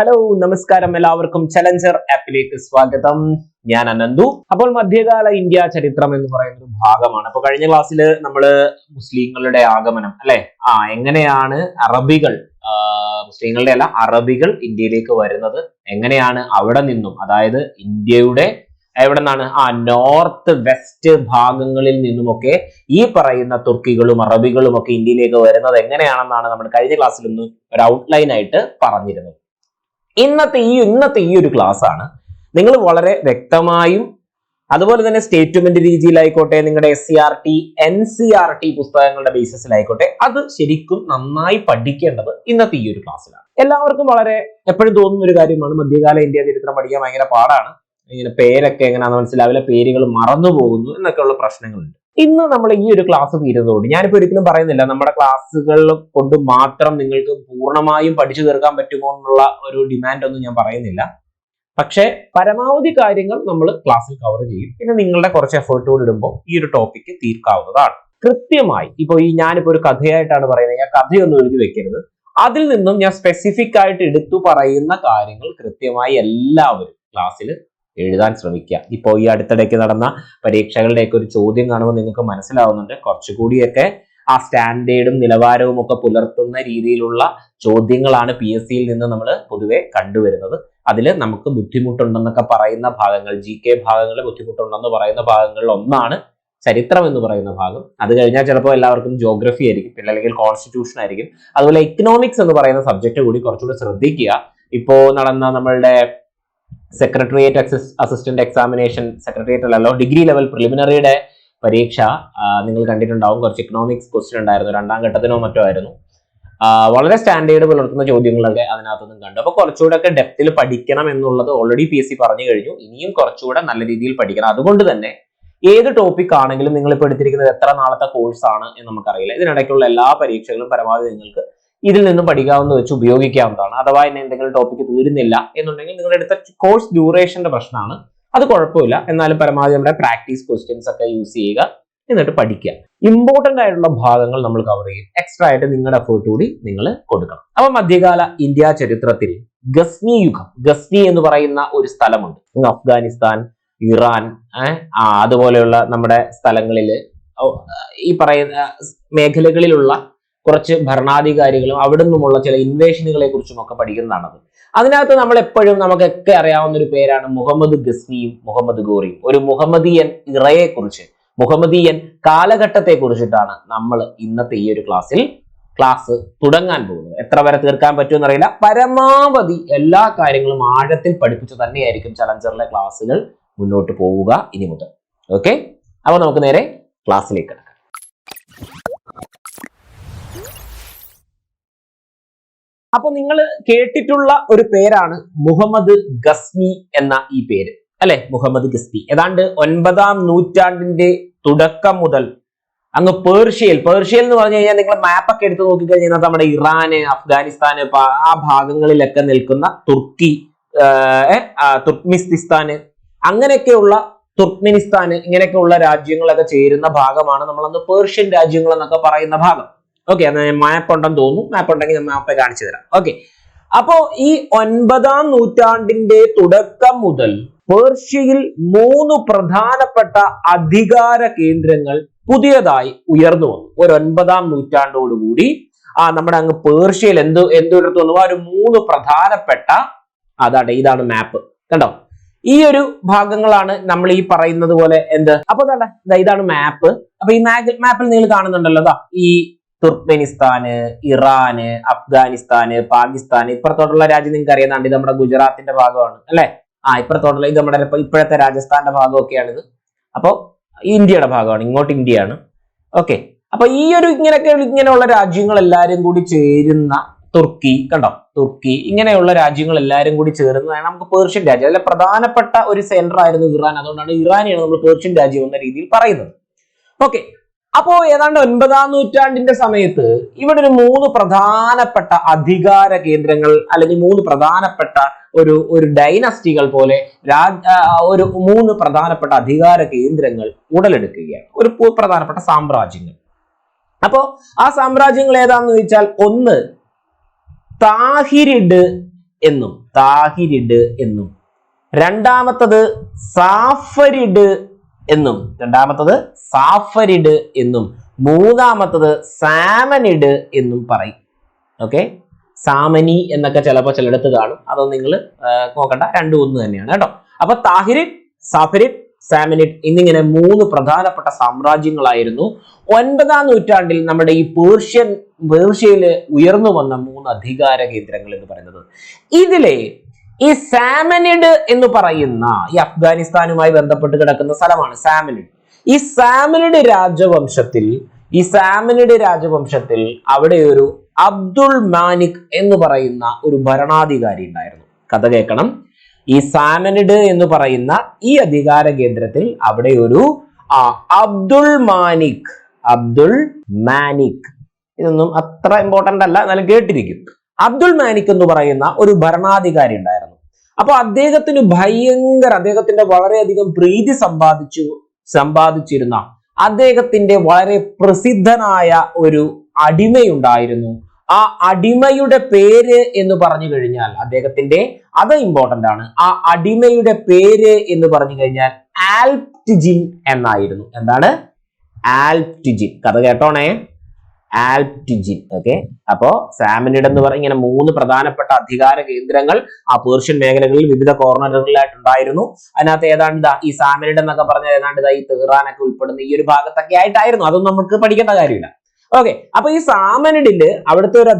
Hello നമസ്കാരം, എല്ലാവർക്കും challenger ആപ്പിലേക്ക് സ്വാഗതം. ഞാൻ അനന്തു. അപ്പോൾ മധ്യകാല ഇന്ത്യ ചരിത്രം എന്ന് പറയുന്ന ഒരു ഭാഗമാണ്. അപ്പൊ കഴിഞ്ഞ ക്ലാസ്സിൽ നമ്മൾ മുസ്ലിങ്ങളുടെ ആഗമനം അല്ലെ, എങ്ങനെയാണ് അറബികൾ, മുസ്ലിങ്ങളുടെ അല്ല അറബികൾ ഇന്ത്യയിലേക്ക് വരുന്നത്, എങ്ങനെയാണ് അവിടെ നിന്നും, അതായത് ഇന്ത്യയുടെ എവിടെ നിന്നാണ്, നോർത്ത് വെസ്റ്റ് ഭാഗങ്ങളിൽ നിന്നുമൊക്കെ ഈ പറയുന്ന തുർക്കികളും അറബികളും ഒക്കെ ഇന്ത്യയിലേക്ക് വരുന്നത് എങ്ങനെയാണെന്നാണ് നമ്മൾ കഴിഞ്ഞ ക്ലാസ്സിൽ ഒന്ന് ഒരു ഔട്ട്ലൈൻ ആയിട്ട് പറഞ്ഞിരുന്നത്. ഇന്നത്തെ ഈ ഒരു ക്ലാസ് ആണ് നിങ്ങൾ വളരെ വ്യക്തമായും അതുപോലെ തന്നെ സ്റ്റേറ്റ്മെന്റ് രീതിയിലായിക്കോട്ടെ, നിങ്ങളുടെ SCERT NCERT പുസ്തകങ്ങളുടെ ബേസിസിലായിക്കോട്ടെ, അത് ശരിക്കും നന്നായി പഠിക്കേണ്ടത് ഇന്നത്തെ ഈ ഒരു ക്ലാസ്സിലാണ്. എല്ലാവർക്കും വളരെ എപ്പോഴും തോന്നുന്ന ഒരു കാര്യമാണ്, മധ്യകാല ഇന്ത്യ ചരിത്രം പഠിക്കാൻ ഭയങ്കര പാടാണ്, ഇങ്ങനെ പേരൊക്കെ എങ്ങനെയാണെന്ന് മനസ്സിലാവില്ല, പേരുകൾ മറന്നു പോകുന്നു എന്നൊക്കെയുള്ള പ്രശ്നങ്ങളുണ്ട്. ഇന്ന് നമ്മൾ ഈ ഒരു ക്ലാസ് തീരുന്നതോട് ഞാനിപ്പോ ഒരിക്കലും പറയുന്നില്ല നമ്മുടെ ക്ലാസ്സുകൾ കൊണ്ട് മാത്രം നിങ്ങൾക്ക് പൂർണ്ണമായും പഠിച്ചു തീർക്കാൻ പറ്റുമോ എന്നുള്ള ഒരു ഡിമാൻഡ് ഒന്നും ഞാൻ പറയുന്നില്ല. പക്ഷെ പരമാവധി കാര്യങ്ങൾ നമ്മൾ ക്ലാസ്സിൽ കവർ ചെയ്യും. പിന്നെ നിങ്ങളുടെ കുറച്ച് എഫേർട്ടോട് ഇടുമ്പോൾ ഈ ഒരു ടോപ്പിക്ക് തീർക്കാവുന്നതാണ്. കൃത്യമായി ഇപ്പൊ ഞാനിപ്പോ ഒരു കഥയായിട്ടാണ് പറയുന്നത്, ഞാൻ കഥയൊന്നും എഴുതി വെക്കരുത്. അതിൽ നിന്നും ഞാൻ സ്പെസിഫിക് ആയിട്ട് എടുത്തു പറയുന്ന കാര്യങ്ങൾ കൃത്യമായി എല്ലാവരും ക്ലാസ്സിൽ എഴുതാൻ ശ്രമിക്കുക. ഇപ്പോൾ ഈ അടുത്തിടയ്ക്ക് നടന്ന പരീക്ഷകളുടെയൊക്കെ ഒരു ചോദ്യം കാണുമ്പോൾ നിങ്ങൾക്ക് മനസ്സിലാവുന്നുണ്ട്, കുറച്ചുകൂടിയൊക്കെ ആ സ്റ്റാൻഡേർഡും നിലവാരവും ഒക്കെ പുലർത്തുന്ന രീതിയിലുള്ള ചോദ്യങ്ങളാണ് PSCയിൽ നിന്ന് നമ്മൾ പൊതുവെ കണ്ടുവരുന്നത്. അതിൽ നമുക്ക് ബുദ്ധിമുട്ടുണ്ടെന്നൊക്കെ പറയുന്ന ഭാഗങ്ങൾ, GK ഭാഗങ്ങളിൽ ബുദ്ധിമുട്ടുണ്ടെന്ന് പറയുന്ന ഭാഗങ്ങളിൽ ഒന്നാണ് ചരിത്രം എന്ന് പറയുന്ന ഭാഗം. അത് കഴിഞ്ഞാൽ ചിലപ്പോൾ എല്ലാവർക്കും ജോഗ്രഫി ആയിരിക്കും, പിന്നെ അല്ലെങ്കിൽ കോൺസ്റ്റിറ്റ്യൂഷൻ ആയിരിക്കും. അതുപോലെ എക്കണോമിക്സ് എന്ന് പറയുന്ന സബ്ജക്ട് കൂടി കുറച്ചുകൂടി ശ്രദ്ധിക്കുക. ഇപ്പോ നടന്ന നമ്മളുടെ സെക്രട്ടേറിയറ്റ് അസിസ്റ്റന്റ് എക്സാമിനേഷൻ, സെക്രട്ടേറിയറ്റ് അല്ലല്ലോ, ഡിഗ്രി ലെവൽ പ്രിലിമിനറിയുടെ പരീക്ഷ നിങ്ങൾ കണ്ടിട്ടുണ്ടാവും. കുറച്ച് എക്കണോമിക്സ് ക്വസ്റ്റ്യൻ ഉണ്ടായിരുന്നു, 2ാം ഘട്ടത്തിനോ മറ്റോ ആയിരുന്നു. വളരെ സ്റ്റാൻഡേർഡ് പുലർത്തുന്ന ചോദ്യങ്ങളൊക്കെ അതിനകത്തൊന്നും കണ്ടു. അപ്പൊ കുറച്ചുകൂടെ ഒക്കെ ഡെപ്തിൽ പഠിക്കണം എന്നുള്ളത് ഓൾറെഡി PSC പറഞ്ഞു കഴിഞ്ഞു. ഇനിയും കുറച്ചുകൂടെ നല്ല രീതിയിൽ പഠിക്കണം. അതുകൊണ്ട് തന്നെ ഏത് ടോപ്പിക് ആണെങ്കിലും നിങ്ങളിപ്പോൾ എടുത്തിരിക്കുന്നത് എത്ര നാളത്തെ കോഴ്സ് ആണ് എന്ന് നമുക്കറിയില്ല. ഇതിനിടയ്ക്കുള്ള എല്ലാ പരീക്ഷകളും പരമാവധി നിങ്ങൾക്ക് ഇതിൽ നിന്നും പഠിക്കാവുന്ന വെച്ച് ഉപയോഗിക്കാവുന്നതാണ്. അഥവാ ഇനി എന്തെങ്കിലും ടോപ്പിക്ക് തീരുന്നില്ല എന്നുണ്ടെങ്കിൽ നിങ്ങളുടെ അടുത്ത കോഴ്സ് ഡ്യൂറേഷന്റെ പ്രശ്നമാണ്, അത് കുഴപ്പമില്ല. എന്നാലും പരമാവധി നമ്മുടെ പ്രാക്ടീസ് ക്വസ്റ്റ്യൻസ് ഒക്കെ യൂസ് ചെയ്യുക, എന്നിട്ട് പഠിക്കുക. ഇമ്പോർട്ടന്റ് ആയിട്ടുള്ള ഭാഗങ്ങൾ നമ്മൾ കവർ ചെയ്യും. എക്സ്ട്രാ ആയിട്ട് നിങ്ങളുടെ എഫേർട്ട് കൂടി നിങ്ങൾ കൊടുക്കണം. അപ്പൊ മധ്യകാല ഇന്ത്യ ചരിത്രത്തിൽ ഗസ്നി യുഗം, ഗസ്നി എന്ന് പറയുന്ന ഒരു സ്ഥലമുണ്ട്. അഫ്ഗാനിസ്ഥാൻ, ഇറാൻ, അതുപോലെയുള്ള നമ്മുടെ സ്ഥലങ്ങളിൽ ഈ പറയുന്ന മേഖലകളിലുള്ള കുറച്ച് ഭരണാധികാരികളും അവിടെ നിന്നുമുള്ള ചില ഇൻവേഷനുകളെ കുറിച്ചും ഒക്കെ പഠിക്കുന്നതാണത്. അതിനകത്ത് നമ്മൾ എപ്പോഴും നമുക്കൊക്കെ അറിയാവുന്ന ഒരു പേരാണ് മുഹമ്മദ് ഗസ്നിയും മുഹമ്മദ് ഗോറിയും. ഒരു മുഹമ്മദിയൻ ഇറയെ കുറിച്ച്, മുഹമ്മദിയൻ കാലഘട്ടത്തെ കുറിച്ചിട്ടാണ് നമ്മൾ ഇന്നത്തെ ഈ ഒരു ക്ലാസ് തുടങ്ങാൻ പോകുന്നത്. എത്ര വരെ തീർക്കാൻ പറ്റുമെന്ന് അറിയില്ല. പരമാവധി എല്ലാ കാര്യങ്ങളും ആഴത്തിൽ പഠിപ്പിച്ചു തന്നെയായിരിക്കും ചലഞ്ചറിലെ ക്ലാസ്സുകൾ മുന്നോട്ട് പോവുക ഇനി മുതൽ. ഓക്കെ, അപ്പൊ നമുക്ക് നേരെ ക്ലാസ്സിലേക്ക് കിടക്കാം. അപ്പൊ നിങ്ങൾ കേട്ടിട്ടുള്ള ഒരു പേരാണ് മുഹമ്മദ് ഗസ്നി എന്ന ഈ പേര് അല്ലെ. മുഹമ്മദ് ഗസ്നി ഏതാണ്ട് 9ാം നൂറ്റാണ്ടിന്റെ തുടക്കം മുതൽ അങ്ങ് പേർഷ്യയിൽ എന്ന് പറഞ്ഞു കഴിഞ്ഞാൽ നിങ്ങൾ മാപ്പൊക്കെ എടുത്ത് നോക്കിക്കഴിഞ്ഞാൽ നമ്മുടെ ഇറാന്, അഫ്ഗാനിസ്ഥാന്, ആ ഭാഗങ്ങളിലൊക്കെ നിൽക്കുന്ന തുർക്കി, തുർക്ക്മിനിസ്ഥാന്, അങ്ങനെയൊക്കെയുള്ള തുർക്ക്മിനിസ്ഥാന്, ഇങ്ങനെയൊക്കെയുള്ള രാജ്യങ്ങളൊക്കെ ചേരുന്ന ഭാഗമാണ് നമ്മളന്ന് പേർഷ്യൻ രാജ്യങ്ങൾ എന്നൊക്കെ പറയുന്ന ഭാഗം. ഓക്കെ, അത് മാപ്പ് ഉണ്ടെന്ന് തോന്നുന്നു. മാപ്പ് ഉണ്ടെങ്കിൽ ഞാൻ മാപ്പ് കാണിച്ചു തരാം. ഓക്കെ, അപ്പോ ഈ 9ാം നൂറ്റാണ്ടിന്റെ തുടക്കം മുതൽ പേർഷ്യയിൽ 3 പ്രധാനപ്പെട്ട അധികാര കേന്ദ്രങ്ങൾ പുതിയതായി ഉയർന്നു വന്നു. ഒരു 9ാം നൂറ്റാണ്ടോടുകൂടി നമ്മുടെ അങ്ങ് പേർഷ്യയിൽ എന്തൊരിടത്ത് വന്നു, ഒരു 3 പ്രധാനപ്പെട്ട, ഇതാണ് മാപ്പ് കണ്ടോ. ഈ ഒരു ഭാഗങ്ങളാണ് നമ്മൾ ഈ പറയുന്നത് പോലെ അപ്പൊ ഇതാണ് മാപ്പ്. അപ്പൊ ഈ മാപ്പിൽ നിങ്ങൾ കാണുന്നുണ്ടല്ലോ, ഈ തുർക്ക്മെനിസ്ഥാന്, ഇറാന്, അഫ്ഗാനിസ്ഥാന്, പാകിസ്ഥാൻ, ഇപ്പുറത്തോട്ടുള്ള രാജ്യം നിങ്ങൾക്ക് അറിയാം, ഇത് നമ്മുടെ ഗുജറാത്തിന്റെ ഭാഗമാണ് അല്ലെ. ഇപ്പുറത്തോട്ടുള്ള ഇത് നമ്മുടെ ഇപ്പോഴത്തെ രാജസ്ഥാന്റെ ഭാഗമൊക്കെയാണിത്. അപ്പൊ ഇന്ത്യയുടെ ഭാഗമാണ്, ഇങ്ങോട്ട് ഇന്ത്യയാണ്. ഓക്കെ, അപ്പൊ ഈ ഒരു ഇങ്ങനെയുള്ള രാജ്യങ്ങൾ എല്ലാരും കൂടി ചേരുന്ന തുർക്കി കണ്ടോ, തുർക്കി, ഇങ്ങനെയുള്ള രാജ്യങ്ങൾ എല്ലാരും കൂടി ചേർന്നതാണ് നമുക്ക് പേർഷ്യൻ രാജ്യം. അതിലെ പ്രധാനപ്പെട്ട ഒരു സെന്റർ ആയിരുന്നു ഇറാൻ. അതുകൊണ്ടാണ് ഇറാനെയാണ് നമ്മൾ പേർഷ്യൻ രാജ്യം എന്ന രീതിയിൽ പറയുന്നത്. ഓക്കെ, അപ്പോ ഏതാണ്ട് 9ാം നൂറ്റാണ്ടിന്റെ സമയത്ത് ഇവിടെ ഒരു 3 പ്രധാനപ്പെട്ട അധികാര കേന്ദ്രങ്ങൾ, അല്ലെങ്കിൽ 3 പ്രധാനപ്പെട്ട ഒരു ഡൈനസ്റ്റികൾ പോലെ ഒരു 3 പ്രധാനപ്പെട്ട അധികാര കേന്ദ്രങ്ങൾ ഉടലെടുക്കുകയാണ്, ഒരു പ്രധാനപ്പെട്ട സാമ്രാജ്യങ്ങൾ. അപ്പോ ആ സാമ്രാജ്യങ്ങൾ ഏതാണെന്ന് ചോദിച്ചാൽ, ഒന്ന് താഹിരിഡ് എന്നും താഹിരിഡ് എന്നും, രണ്ടാമത്തത് സാഫരിഡ് എന്നും, മൂന്നാമത്തത് സാമനിഡ് എന്നും പറയും. ഓക്കെ, സാമനി എന്നൊക്കെ ചിലപ്പോൾ ചിലയിടത്ത് കാണും, അതൊന്നും നിങ്ങൾ നോക്കണ്ട, രണ്ടും ഒന്ന് തന്നെയാണ് കേട്ടോ. അപ്പൊ താഹിരിഡ്, സാഫരിഡ്, സാമനിഡ് എന്നിങ്ങനെ 3 പ്രധാനപ്പെട്ട സാമ്രാജ്യങ്ങളായിരുന്നു 9ാം നൂറ്റാണ്ടിൽ നമ്മുടെ ഈ പേർഷ്യയിൽ ഉയർന്നു വന്ന 3 അധികാര കേന്ദ്രങ്ങൾ എന്ന് പറയുന്നത്. ഇതിലെ ഈ സാമനിഡ് എന്ന് പറയുന്ന ഈ അഫ്ഗാനിസ്ഥാനുമായി ബന്ധപ്പെട്ട് കിടക്കുന്ന സ്ഥലമാണ് സാമനിഡ്. ഈ സാമനിഡ് രാജവംശത്തിൽ അവിടെ ഒരു അബ്ദുൾ മാലിക് എന്ന് പറയുന്ന ഒരു ഭരണാധികാരി ഉണ്ടായിരുന്നു. കഥ കേൾക്കണം. ഈ സാമനിഡ് എന്ന് പറയുന്ന ഈ അധികാര കേന്ദ്രത്തിൽ അവിടെ ഒരു അബ്ദുൾ മാലിക്, ഇതൊന്നും അത്ര ഇമ്പോർട്ടന്റ് അല്ല, എന്നാലും കേട്ടിരിക്കും. അബ്ദുൾ മാലിക് എന്ന് പറയുന്ന ഒരു ഭരണാധികാരി ഉണ്ടായിരുന്നു. അപ്പൊ അദ്ദേഹത്തിന്റെ വളരെയധികം പ്രീതി സമ്പാദിച്ചിരുന്ന അദ്ദേഹത്തിന്റെ വളരെ പ്രസിദ്ധനായ ഒരു അടിമയുണ്ടായിരുന്നു. ആ അടിമയുടെ പേര് എന്ന് പറഞ്ഞു കഴിഞ്ഞാൽ അത് ഇമ്പോർട്ടന്റ് ആണ്. ആ അടിമയുടെ പേര് എന്ന് പറഞ്ഞു കഴിഞ്ഞാൽ ആൽപ്റ്റിജിൻ എന്നായിരുന്നു. എന്താണ്? ആൽപ്റ്റിജിൻ. കഥ കേട്ടോണേ, ആൽപ്റ്റിജിൻ. ഓക്കെ, അപ്പോ സാമനിഡ് എന്ന് പറഞ്ഞ ഇങ്ങനെ 3 പ്രധാനപ്പെട്ട അധികാര കേന്ദ്രങ്ങൾ ആ പേർഷ്യൻ മേഖലകളിൽ വിവിധ കോർണറുകളിലായിട്ടുണ്ടായിരുന്നു. അതിനകത്ത് ഏതാണ്ട് ഈ സാമനിഡ് എന്നൊക്കെ പറഞ്ഞാൽ ഏതാണ്ട് ഈ തെഹ്റാനൊക്കെ ഉൾപ്പെടുന്ന ഈ ഒരു ഭാഗത്തൊക്കെ ആയിട്ടായിരുന്നു. അതൊന്നും നമുക്ക് പഠിക്കേണ്ട കാര്യമില്ല. ഓക്കെ, അപ്പൊ ഈ സാമനിഡില് അവിടുത്തെ ഒരു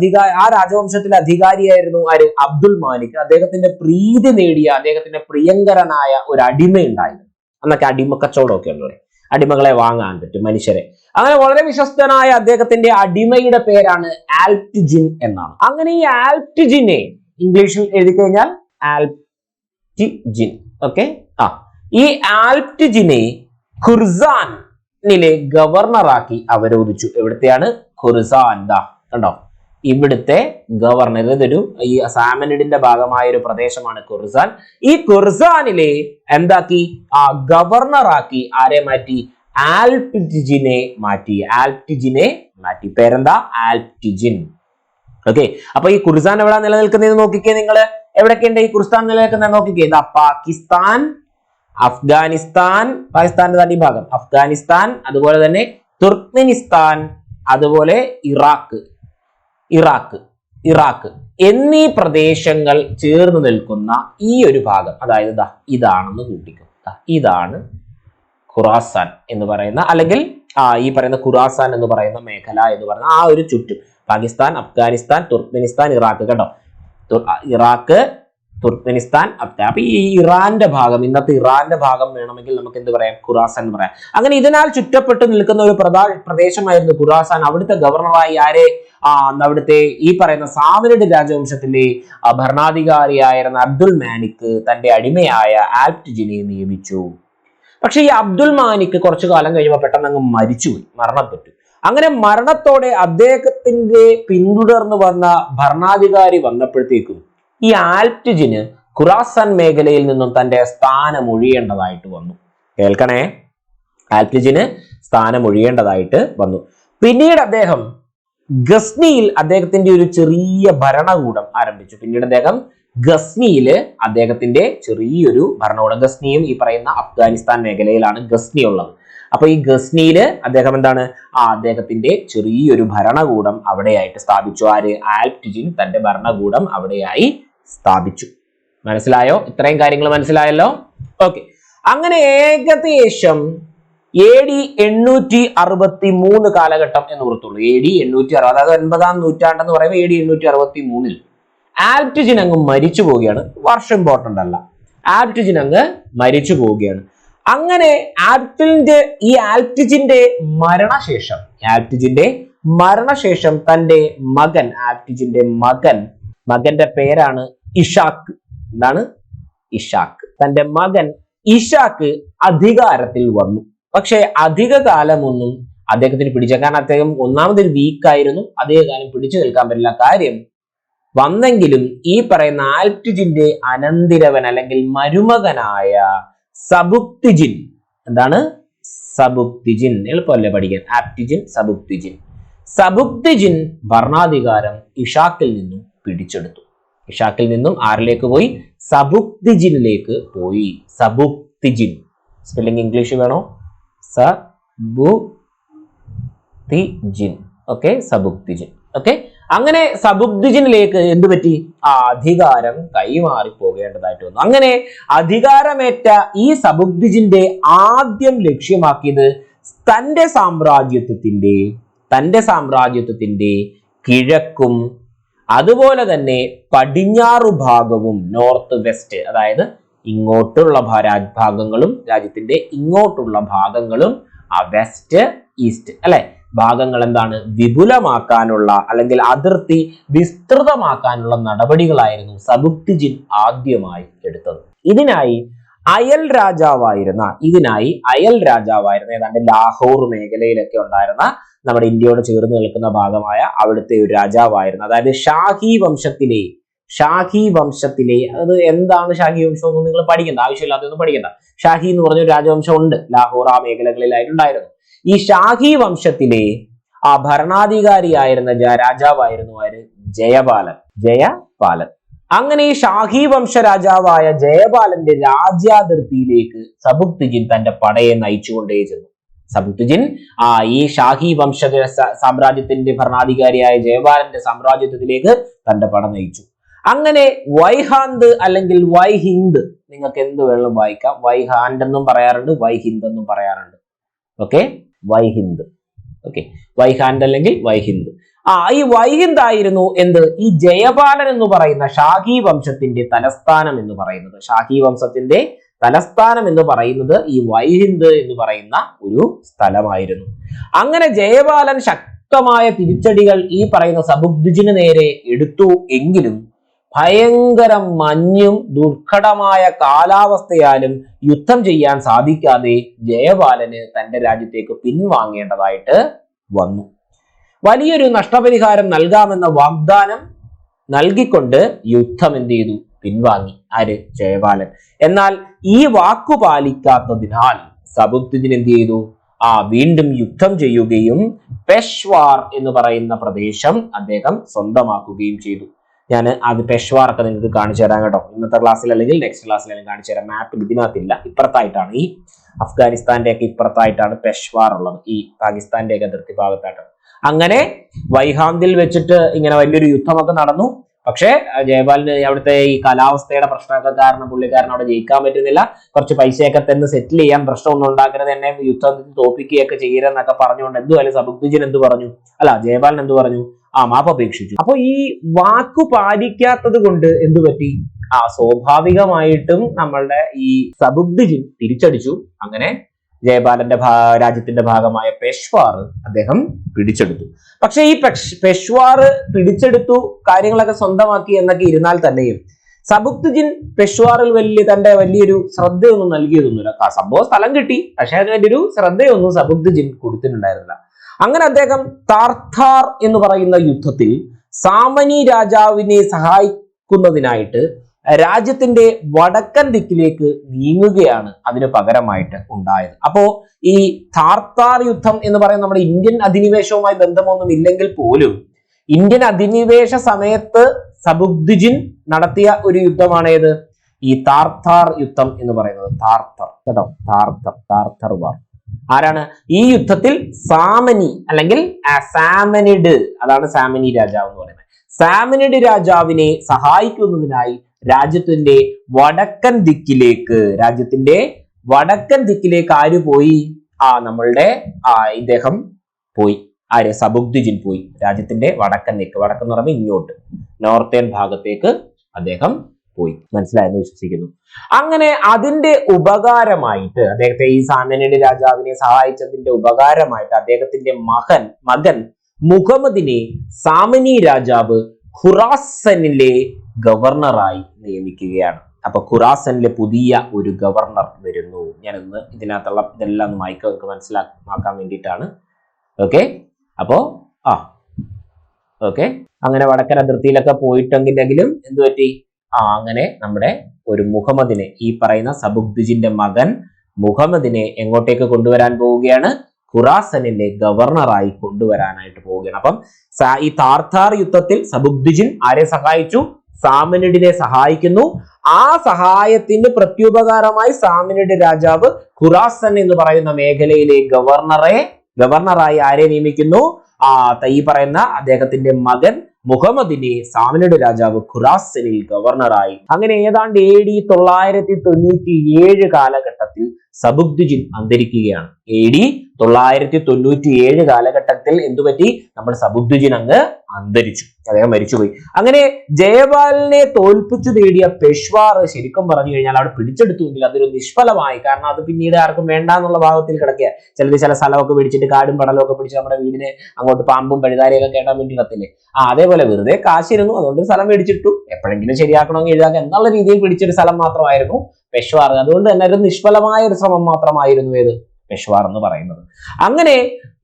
ആ രാജവംശത്തിലെ അധികാരിയായിരുന്നു ആര്? അബ്ദുൾ മാലിക്. അദ്ദേഹത്തിന്റെ പ്രീതി നേടിയ, അദ്ദേഹത്തിന്റെ പ്രിയങ്കരനായ ഒരു അടിമ ഉണ്ടായിരുന്നു. അന്നൊക്കെ അടിമ കച്ചവടമൊക്കെ ഉള്ളത്, അടിമകളെ വാങ്ങാൻ പറ്റും മനുഷ്യരെ. അങ്ങനെ വളരെ വിശ്വസ്തനായ അദ്ദേഹത്തിന്റെ അടിമയുടെ പേരാണ് ആൽപ്റ്റിജിൻ എന്നാണ്. അങ്ങനെ ഈ ആൽപ്റ്റിജിനെ ഇംഗ്ലീഷിൽ എഴുതി കഴിഞ്ഞാൽ ആൽപ്റ്റിജിൻ. ഓക്കെ, ഈ ആൽപ്റ്റിജിനെ ഖുർസാനിലെ ഗവർണറാക്കി അവരോധിച്ചു. എവിടത്തെയാണ്? ഖുർസാൻ. കണ്ടോ, ഇവിടുത്തെ ഗവർണർ. ഇതൊരു ഈ സാമനിഡിന്റെ ഭാഗമായ ഒരു പ്രദേശമാണ് ഖുർസാൻ. ഈ ഖുർസാനിലെ ഗവർണറാക്കി ആരെ മാറ്റി? ആൽപ്റ്റിജിനെ മാറ്റി. പേരെന്താ? ആൽപ്റ്റിജിൻ. ഓക്കെ, അപ്പൊ ഈ ഖുർസാൻ എവിടെ നിലനിൽക്കുന്നത് നോക്കിക്കേ നിങ്ങൾ. എവിടെയൊക്കെയുണ്ട് ഈ ഖുർസാൻ നിലനിൽക്കുന്നത് നോക്കിക്കേ. പാകിസ്ഥാൻ, അഫ്ഗാനിസ്ഥാൻ, പാകിസ്ഥാന്റെ തടി ഭാഗം അഫ്ഗാനിസ്ഥാൻ, അതുപോലെ തന്നെ തുർക്ക്മെനിസ്ഥാൻ, അതുപോലെ ഇറാഖ് എന്നീ പ്രദേശങ്ങൾ ചേർന്ന് നിൽക്കുന്ന ഈ ഒരു ഭാഗം, അതായത് ഇതാണെന്ന് കൂട്ടിക്കും. ഇതാണ് ഖുറാസാൻ എന്ന് പറയുന്ന, അല്ലെങ്കിൽ ഈ പറയുന്ന ഖുറാസാൻ എന്ന് പറയുന്ന മേഖല എന്ന് പറയുന്ന ആ ഒരു ചുറ്റും പാകിസ്ഥാൻ, അഫ്ഗാനിസ്ഥാൻ, തുർക്ക്മെനിസ്ഥാൻ, ഇറാഖ്. കേട്ടോ, ഇറാഖ്, തുർക്ക്മെനിസ്ഥാൻ, അഫ്ഗാൻ. അപ്പൊ ഈ ഇറാന്റെ ഭാഗം, ഇന്നത്തെ ഇറാന്റെ ഭാഗം വേണമെങ്കിൽ നമുക്ക് എന്ത് പറയാം? ഖുറാസാൻ എന്ന് പറയാം. അങ്ങനെ ഇതിനാൽ ചുറ്റപ്പെട്ട് നിൽക്കുന്ന ഒരു പ്രദേശമായിരുന്നു ഖുറാസാൻ. അവിടുത്തെ ഗവർണറായി ആരെ? അവിടുത്തെ ഈ പറയുന്ന സാമനിഡ് രാജവംശത്തിലെ ഭരണാധികാരിയായിരുന്ന അബ്ദുൾ മാലിക് തന്റെ അടിമയായ ആൽപ്റ്റിജിനെ നിയമിച്ചു. പക്ഷെ ഈ അബ്ദുൾ മാലിക് കുറച്ചു കാലം കഴിയുമ്പോൾ പെട്ടെന്ന് അങ്ങ് മരണപ്പെട്ടു. അങ്ങനെ മരണത്തോടെ അദ്ദേഹത്തിന്റെ പിന്തുടർന്ന് വന്ന ഭരണാധികാരി വന്നപ്പോഴത്തേക്കും ഈ ആൽപ്റ്റിജിന് ഖുറാസാൻ മേഖലയിൽ നിന്നും തന്റെ സ്ഥാനം ഒഴിയേണ്ടതായിട്ട് വന്നു. കേൾക്കണേ, ആൽപ്റ്റിജിന് സ്ഥാനം ഒഴിയേണ്ടതായിട്ട് വന്നു. പിന്നീട് അദ്ദേഹം ഗസ്നിയിൽ അദ്ദേഹത്തിന്റെ ഒരു ചെറിയ ഭരണകൂടം ആരംഭിച്ചു. പിന്നീട് അദ്ദേഹം ഗസ്നിയില് അദ്ദേഹത്തിന്റെ ചെറിയൊരു ഭരണകൂടം, ഗസ്നിയും ഈ പറയുന്ന അഫ്ഗാനിസ്ഥാൻ മേഖലയിലാണ് ഗസ്നി ഉള്ളത്. അപ്പൊ ഈ ഗസ്നിയില് അദ്ദേഹം അദ്ദേഹത്തിന്റെ ചെറിയൊരു ഭരണകൂടം അവിടെയായിട്ട് സ്ഥാപിച്ചു. ആര്? ആൽപ്റ്റിജിൻ തന്റെ ഭരണകൂടം അവിടെയായി സ്ഥാപിച്ചു. മനസ്സിലായോ? ഇത്രയും കാര്യങ്ങൾ മനസ്സിലായല്ലോ? ഓക്കെ, അങ്ങനെ ഏകദേശം AD 863 കാലഘട്ടം എന്ന് ഓർത്തുള്ളൂ. AD 860, അതായത് 9ാം നൂറ്റാണ്ടെന്ന് പറയുമ്പോൾ AD 863 ആൽപ്റ്റിജിൻ അങ്ങ് മരിച്ചു പോവുകയാണ്. വർഷം ഇമ്പോർട്ടന്റ് അല്ല, ആൽപ്റ്റിജിൻ അങ്ങ് മരിച്ചു പോവുകയാണ്. അങ്ങനെ ആൽപ്റ്റിജിന്റെ മരണശേഷം തന്റെ മകൻ, ആൽപ്റ്റിജിന്റെ മകന്റെ പേരാണ് ഇഷാക്ക്. എന്താണ്? ഇഷാക്ക്. തന്റെ മകൻ ഇഷാക്ക് അധികാരത്തിൽ വന്നു. പക്ഷെ അധിക കാലമൊന്നും അദ്ദേഹത്തിന് കാരണം അദ്ദേഹം ഒന്നാമതൊരു വീക്കായിരുന്നു, അധികകാലം പിടിച്ചു നിൽക്കാൻ പറ്റില്ല. കാര്യം വന്നെങ്കിലും ഈ പറയുന്ന ആൽപ്റ്റിജിന്റെ അനന്തിരവൻ അല്ലെങ്കിൽ മരുമകനായ സബുക്തിജിൻ, എന്താണ്? സബുക്തിജിൻ, എളുപ്പമല്ലേ പഠിക്കാൻ? ആൽപ്റ്റിജിൻ, സബുക്തിജിൻ ഭരണാധികാരം ഇഷാക്കിൽ നിന്നും പിടിച്ചെടുത്തു. ഇഷാക്കിൽ നിന്നും ആരിലേക്ക് പോയി? സബുക്തിജിനിലേക്ക് പോയി. സബുക്തിജിൻ. സ്പെല്ലിംഗ് ഇംഗ്ലീഷ് വേണോ? സബുക്തിജിൻ. ഓക്കെ, സബുക്തിജിൻ. ഓക്കെ, അങ്ങനെ സബുക്തിജിനിലേക്ക് എന്ത് പറ്റി? ആ അധികാരം കൈമാറി പോകേണ്ടതായിട്ട് വന്നു. അങ്ങനെ അധികാരമേറ്റ ഈ സബുക്തിജിന്റെ ആദ്യം ലക്ഷ്യമാക്കിയത് തന്റെ സാമ്രാജ്യത്വത്തിന്റെ കിഴക്കും അതുപോലെ തന്നെ പടിഞ്ഞാറു ഭാഗവും, നോർത്ത് വെസ്റ്റ്, അതായത് ഇങ്ങോട്ടുള്ള ഭാഗങ്ങളും രാജ്യത്തിന്റെ ഇങ്ങോട്ടുള്ള ഭാഗങ്ങളും, ആ വെസ്റ്റ് ഈസ്റ്റ് അല്ലെ ഭാഗങ്ങൾ എന്താണ് വിപുലമാക്കാനുള്ള അല്ലെങ്കിൽ അതിർത്തി വിസ്തൃതമാക്കാനുള്ള നടപടികളായിരുന്നു സബുക്തിജിൻ ആദ്യമായി എടുത്തത്. ഇതിനായി അയൽ രാജാവായിരുന്ന ഏതാണ്ട് ലാഹോർ മേഖലയിലൊക്കെ ഉണ്ടായിരുന്ന നമ്മുടെ ഇന്ത്യയോട് ചേർന്ന് നിൽക്കുന്ന ഭാഗമായ അവിടുത്തെ ഒരു രാജാവായിരുന്നു, അതായത് ഷാഹി വംശത്തിലെ അത് എന്താണ് ഷാഹി വംശം ഒന്നും നിങ്ങൾ പഠിക്കണ്ട, ആവശ്യമില്ലാത്തൊന്നും പഠിക്കണ്ട. ഷാഹി എന്ന് പറഞ്ഞ ഒരു രാജവംശം ഉണ്ട്, ലാഹോർ ആ മേഖലകളിലായിട്ടുണ്ടായിരുന്നു. ഈ ഷാഹി വംശത്തിലെ ആ ഭരണാധികാരിയായിരുന്ന രാജാവായിരുന്നു ആര്? ജയപാലൻ. അങ്ങനെ ഈ ഷാഹി വംശ രാജാവായ ജയപാലന്റെ രാജ്യാതിർത്തിയിലേക്ക് സബുക്തിജിൻ തന്റെ പടയെ നയിച്ചുകൊണ്ടേ ചെന്നു. സബുക്തിജിൻ ഈ ഷാഹി വംശ സാമ്രാജ്യത്തിന്റെ ഭരണാധികാരിയായ ജയപാലന്റെ സാമ്രാജ്യത്തിലേക്ക് തന്റെ പട നയിച്ചു. അങ്ങനെ വൈഹാന്ത് അല്ലെങ്കിൽ വൈഹിന്ദ്, നിങ്ങൾക്ക് എന്ത് വേണമെങ്കിലും വായിക്കാം. വൈഹാൻഡ് എന്നും പറയാറുണ്ട്, വൈഹിന്ദ് എന്നും പറയാറുണ്ട്. ഓക്കെ, വൈഹിന്ദ്. ഓക്കെ, വൈഹാൻഡ് അല്ലെങ്കിൽ വൈഹിന്ദ്. ഈ വൈഹിന്ദ് ആയിരുന്നു എന്ത്? ഈ ജയപാലൻ എന്ന് പറയുന്ന ഷാഹി വംശത്തിന്റെ തലസ്ഥാനം എന്ന് പറയുന്നത്. ഷാഹി വംശത്തിന്റെ തലസ്ഥാനം എന്ന് പറയുന്നത് ഈ വൈഹിന്ദ് എന്ന് പറയുന്ന ഒരു സ്ഥലമായിരുന്നു. അങ്ങനെ ജയപാലൻ ശക്തമായ തിരിച്ചടികൾ ഈ പറയുന്ന സബുക്തിജിന് നേരെ എടുത്തു എങ്കിലും ഭയങ്കര മഞ്ഞും ദുർഘടമായ കാലാവസ്ഥയാലും യുദ്ധം ചെയ്യാൻ സാധിക്കാതെ ജയപാലന് തന്റെ രാജ്യത്തേക്ക് പിൻവാങ്ങേണ്ടതായിട്ട് വന്നു. വലിയൊരു നഷ്ടപരിഹാരം നൽകാമെന്ന വാഗ്ദാനം നൽകിക്കൊണ്ട് യുദ്ധം എന്ത് ചെയ്തു? പിൻവാങ്ങി. ആര്? ജയപാലൻ. എന്നാൽ ഈ വാക്കു പാലിക്കാത്തതിനാൽ സബുക്തിജിൻ എന്ത് ചെയ്തു? വീണ്ടും യുദ്ധം ചെയ്യുകയും പെഷ്വാർ എന്ന് പറയുന്ന പ്രദേശം അദ്ദേഹം സ്വന്തമാക്കുകയും ചെയ്തു. ഞാൻ അത് പെഷ്വാർ ഒക്കെ നിങ്ങൾക്ക് കാണിച്ചു തരാം കേട്ടോ. ഇന്നത്തെ ക്ലാസ്സിൽ അല്ലെങ്കിൽ നെക്സ്റ്റ് ക്ലാസ്സിൽ കാണിച്ചു തരാം. മാപ്പിൽ ഇതിനകത്തില്ല, ഇപ്പുറത്തായിട്ടാണ്. ഈ അഫ്ഗാനിസ്ഥാന്റെ ഒക്കെ ഇപ്പുറത്തായിട്ടാണ് പെഷ്വാർ ഉള്ളത്, ഈ പാകിസ്ഥാന്റെ ഒക്കെ അതിർത്തി ഭാഗത്തായിട്ടാണ്. അങ്ങനെ വൈഹാന്തിൽ വെച്ചിട്ട് ഇങ്ങനെ വലിയൊരു യുദ്ധമൊക്കെ നടന്നു. പക്ഷേ ജയപാലിന് അവിടുത്തെ ഈ കാലാവസ്ഥയുടെ പ്രശ്നമൊക്കെ കാരണം പുള്ളിക്കാരൻ അവിടെ ജയിക്കാൻ പറ്റുന്നില്ല. കുറച്ച് പൈസയൊക്കെ തന്നെ സെറ്റിൽ ചെയ്യാൻ, പ്രശ്നമൊന്നും ഉണ്ടാക്കരുത്, എന്നെ യുദ്ധത്തിൽ തോപ്പിക്കുകയൊക്കെ ചെയ്യരുതെന്നൊക്കെ പറഞ്ഞുകൊണ്ട് എന്തുവല്ല സബുക്തിജിൻ എന്ത് പറഞ്ഞു? ജയപാലൻ എന്ത് പറഞ്ഞു? മാപ്പ് അപേക്ഷിച്ചു. അപ്പൊ ഈ വാക്കു പാലിക്കാത്തത് കൊണ്ട് എന്തു പറ്റി? സ്വാഭാവികമായിട്ടും നമ്മളുടെ ഈ സബുക്തിജിൻ തിരിച്ചടിച്ചു. അങ്ങനെ ജയപാലന്റെ രാജ്യത്തിന്റെ ഭാഗമായ പെഷ്വാർ അദ്ദേഹം പിടിച്ചെടുത്തു. പക്ഷെ ഈ പെഷ്വാർ പിടിച്ചെടുത്തു, കാര്യങ്ങളൊക്കെ സ്വന്തമാക്കി എന്നൊക്കെ ഇരുന്നാൽ തന്നെയും സബുക്തിജിൻ പെഷ്വാറിൽ തന്റെ വലിയൊരു ശ്രദ്ധയൊന്നും നൽകിയതൊന്നുമില്ല. സംഭവം സ്ഥലം കിട്ടി, പക്ഷെ അതിന് വലിയൊരു ശ്രദ്ധയൊന്നും സബുക്തിജിൻ കൊടുത്തിട്ടുണ്ടായിരുന്നില്ല. അങ്ങനെ അദ്ദേഹം താർഥാർ എന്ന് പറയുന്ന യുദ്ധത്തിൽ സാമനി രാജാവിനെ സഹായിക്കുന്നതിനായിട്ട് രാജ്യത്തിന്റെ വടക്കൻ ദിക്കിലേക്ക് നീങ്ങുകയാണ് അതിന് പകരമായിട്ട് ഉണ്ടായത്. അപ്പോ ഈ താർത്താർ യുദ്ധം എന്ന് പറയുന്നത് നമ്മുടെ ഇന്ത്യൻ അധിനിവേശവുമായി ബന്ധമൊന്നും ഇല്ലെങ്കിൽ പോലും ഇന്ത്യൻ അധിനിവേശ സമയത്ത് സബുക്തിജിൻ നടത്തിയ ഒരു യുദ്ധമാണ് ഏത്? ഈ താർത്താർ യുദ്ധം എന്ന് പറയുന്നത്. താർത്തർ വാർ. ആരാണ് ഈ യുദ്ധത്തിൽ? സാമനി അല്ലെങ്കിൽ സാമനിഡ്, അതാണ് സാമനി രാജാവ് എന്ന് പറയുന്നത്. സാമനിഡ് രാജാവിനെ സഹായിക്കുന്നതിനായി രാജ്യത്തിന്റെ വടക്കൻ ദിക്കിലേക്ക് ആര് പോയി? നമ്മളുടെ ഇദ്ദേഹം പോയി. ആര്? സബുക്തിജിൻ പോയി. രാജ്യത്തിന്റെ വടക്കൻ ദിക്ക്, വടക്കെന്ന് പറയുമ്പോൾ ഇങ്ങോട്ട് നോർത്തേൺ ഭാഗത്തേക്ക് അദ്ദേഹം പോയി. മനസ്സിലായെന്ന് വിശ്വസിക്കുന്നു. അങ്ങനെ അതിന്റെ ഉപകാരമായിട്ട് അദ്ദേഹത്തെ, ഈ സാമനിഡ് രാജാവിനെ സഹായിച്ചതിന്റെ ഉപകാരമായിട്ട് അദ്ദേഹത്തിന്റെ മകൻ മുഹമ്മദിനെ സാമനി രാജാവ് ഖുറാസനിലെ ഗവർണറായി നിയമിക്കുകയാണ്. അപ്പൊ ഖുറാസനിലെ പുതിയ ഒരു ഗവർണർ വരുന്നു. ഞാനിന്ന് ഇതിനകത്തുള്ള ഇതെല്ലാം ഒന്ന് മൈക്ക് മനസ്സിലാക്കാൻ വേണ്ടിയിട്ടാണ്. ഓക്കെ, അപ്പോ ഓക്കെ, അങ്ങനെ വടക്കൻ അതിർത്തിയിലൊക്കെ പോയിട്ടെങ്കിലെങ്കിലും എന്ത് പറ്റി? അങ്ങനെ നമ്മുടെ ഒരു മുഹമ്മദിനെ, ഈ പറയുന്ന സബുക്തിജിന്റെ മകൻ മുഹമ്മദിനെ എങ്ങോട്ടേക്ക് കൊണ്ടുവരാൻ പോവുകയാണ്? ഖുറാസനിലെ ഗവർണറായി കൊണ്ടുവരാനായിട്ട് പോവുകയാണ്. അപ്പം ഈ താർത്താർ യുദ്ധത്തിൽ സബുക്തിജിൻ ആരെ സഹായിച്ചു? സാമനിഡിനെ സഹായിക്കുന്നു. ആ സഹായത്തിന് പ്രത്യുപകാരമായി സാമനിഡ് രാജാവ് ഖുറാസൻ എന്ന് പറയുന്ന മേഖലയിലെ ഗവർണറായി ആരെ നിയമിക്കുന്നു? ഈ പറയുന്ന അദ്ദേഹത്തിന്റെ മകൻ മുഹമ്മദിനെ സാമനിഡ് രാജാവ് ഖുറാസനിൽ ഗവർണറായി. അങ്ങനെ ഏതാണ്ട് AD 997 കാലഘട്ടത്തിൽ സബുക്ദ്ദീൻ അന്തരിക്കുകയാണ്. AD 997 കാലഘട്ടത്തിൽ എന്തുപറ്റി? നമ്മുടെ സബുക്ദ്ദീൻ അങ്ങ് അന്തരിച്ചു, അദ്ദേഹം മരിച്ചുപോയി. അങ്ങനെ ജയപാലിനെ തോൽപ്പിച്ചു നേടിയ പെഷ്വാർ ശരിക്കും പറഞ്ഞു കഴിഞ്ഞാൽ അവിടെ പിടിച്ചെടുത്തുവെങ്കിൽ അതൊരു നിഷ്ഫലമായി. കാരണം അത് പിന്നീട് ആർക്കും വേണ്ട എന്നുള്ള ഭാഗത്തിൽ കിടക്കുക. ചില സ്ഥലമൊക്കെ പിടിച്ചിട്ട് കാടും പടലും ഒക്കെ പിടിച്ച് നമ്മുടെ വീടിനെ അങ്ങോട്ട് പാമ്പും പഴുതാരയൊക്കെ കേട്ടാൻ വേണ്ടി ഇടത്തില്ലേ, അതേപോലെ വെറുതെ കാശിരുന്നു, അതുകൊണ്ട് സ്ഥലം മേടിച്ചിട്ടു, എപ്പോഴെങ്കിലും ശരിയാക്കണമെങ്കിൽ എഴുതാൻ എന്നുള്ള രീതിയിൽ പിടിച്ചൊരു സ്ഥലം മാത്രമായിരുന്നു പെഷ്വാർ. അതുകൊണ്ട് തന്നെ ഒരു നിഷ്ഫലമായ ഒരു ശ്രമം മാത്രമായിരുന്നു ഏത് പെഷ്വാർ എന്ന് പറയുന്നത്. അങ്ങനെ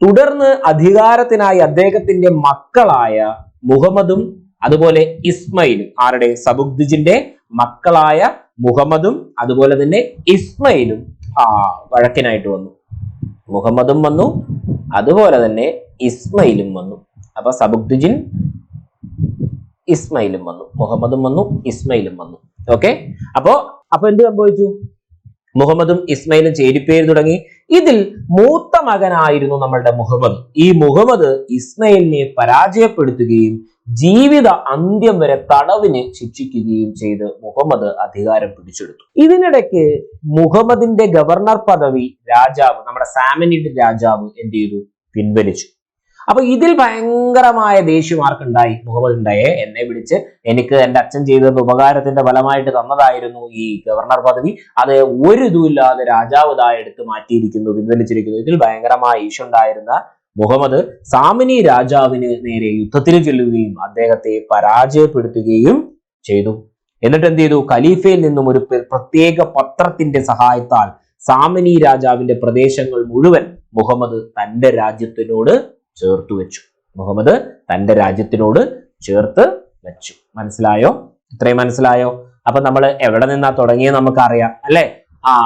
തുടർന്ന് അധികാരത്തിനായി അദ്ദേഹത്തിന്റെ മക്കളായ മുഹമ്മദും അതുപോലെ ഇസ്മയിലും, ആരുടെ? സബുക്ദ്ദീന്റെ മക്കളായ മുഹമ്മദും അതുപോലെ തന്നെ ഇസ്മയിലും വഴക്കിനായിട്ട് വന്നു. മുഹമ്മദും വന്നു, അതുപോലെ തന്നെ ഇസ്മയിലും വന്നു. അപ്പൊ സബുക്ദ്ദീൻ ഇസ്മയിലും വന്നു, മുഹമ്മദും വന്നു, ഇസ്മയിലും വന്നു. ഓക്കെ, അപ്പൊ എന്ത് സംഭവിച്ചു? മുഹമ്മദും ഇസ്മയിലും ചേരിപ്പേര് തുടങ്ങി. ഇതിൽ മൂത്ത മകനായിരുന്നു നമ്മളുടെ മുഹമ്മദ്. ഈ മുഹമ്മദ് ഇസ്മയിലിനെ പരാജയപ്പെടുത്തുകയും ജീവിത അന്ത്യം വരെ തടവിന് ശിക്ഷിക്കുകയും ചെയ്ത് മുഹമ്മദ് അധികാരം പിടിച്ചെടുത്തു. ഇതിനിടയ്ക്ക് മുഹമ്മദിന്റെ ഗവർണർ പദവി രാജാവ്, നമ്മുടെ സാമനിഡ് രാജാവ് എന്ത് ചെയ്തു? പിൻവലിച്ചു. അപ്പൊ ഇതിൽ ഭയങ്കരമായ ദേഷ്യം ആർക്കുണ്ടായി? മുഹമ്മദ് ഉണ്ടായേ. എന്നെ വിളിച്ച് എനിക്ക് എൻ്റെ അച്ഛൻ ചെയ്തത് ഉപകാരത്തിന്റെ ഫലമായിട്ട് തന്നതായിരുന്നു ഈ ഗവർണർ പദവി, അത് ഒരു ഇതുമില്ലാതെ രാജാവ് എടുത്ത് മാറ്റിയിരിക്കുന്നു, പിൻവലിച്ചിരിക്കുന്നു. ഇതിൽ ഭയങ്കരമായ ഈശുണ്ടായിരുന്ന മുഹമ്മദ് സാമനി രാജാവിന് നേരെ യുദ്ധത്തിന് ചെല്ലുകയും അദ്ദേഹത്തെ പരാജയപ്പെടുത്തുകയും ചെയ്തു. എന്നിട്ട് എന്ത് ചെയ്തു? ഖലീഫയിൽ നിന്നും ഒരു പ്രത്യേക പത്രത്തിന്റെ സഹായത്താൽ സാമനി രാജാവിന്റെ പ്രദേശങ്ങൾ മുഴുവൻ മുഹമ്മദ് തന്റെ രാജ്യത്തിനോട് ചേർത്ത് വെച്ചു. മുഹമ്മദ് തന്റെ രാജ്യത്തിനോട് ചേർത്ത് വെച്ചു. മനസ്സിലായോ? ഇത്രയും മനസ്സിലായോ? അപ്പൊ നമ്മൾ എവിടെ നിന്നാ തുടങ്ങിയത് നമുക്കറിയാം അല്ലെ?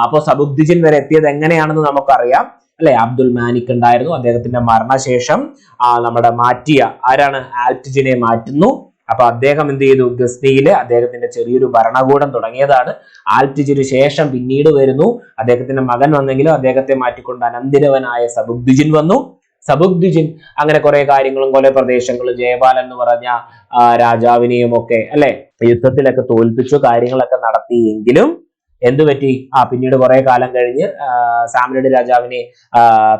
അപ്പൊ സബുക്ദ്ദീൻ വരെ എത്തിയത് എങ്ങനെയാണെന്ന് നമുക്കറിയാം അല്ലെ? അബ്ദുൽ മാലിക് ഉണ്ടായിരുന്നു. അദ്ദേഹത്തിന്റെ മരണശേഷം നമ്മുടെ മാറ്റിയ ആരാണ്? ആൽറ്റ്ജിനെ മാറ്റുന്നു. അപ്പൊ അദ്ദേഹം എന്ത് ചെയ്തു? ഗസ്നിയില് അദ്ദേഹത്തിന്റെ ചെറിയൊരു ഭരണകൂടം തുടങ്ങിയതാണ്. ആൽറ്റ്ജിന് ശേഷം പിന്നീട് വരുന്നു അദ്ദേഹത്തിന്റെ മകൻ വന്നെങ്കിലും അദ്ദേഹത്തെ മാറ്റിക്കൊണ്ട് അനന്തിരവനായ സബുക്ദ്ദീൻ വന്നു. സബുക്ദ്ദീൻ അങ്ങനെ കുറെ കാര്യങ്ങളും കുറെ പ്രദേശങ്ങളും ജയപാൽ എന്ന് പറഞ്ഞ രാജാവിനെയും ഒക്കെ അല്ലെ യുദ്ധത്തിലൊക്കെ തോൽപ്പിച്ചു, കാര്യങ്ങളൊക്കെ നടത്തിയെങ്കിലും എന്തുപറ്റി? പിന്നീട് കുറെ കാലം കഴിഞ്ഞ് സാമനിഡ് രാജാവിനെ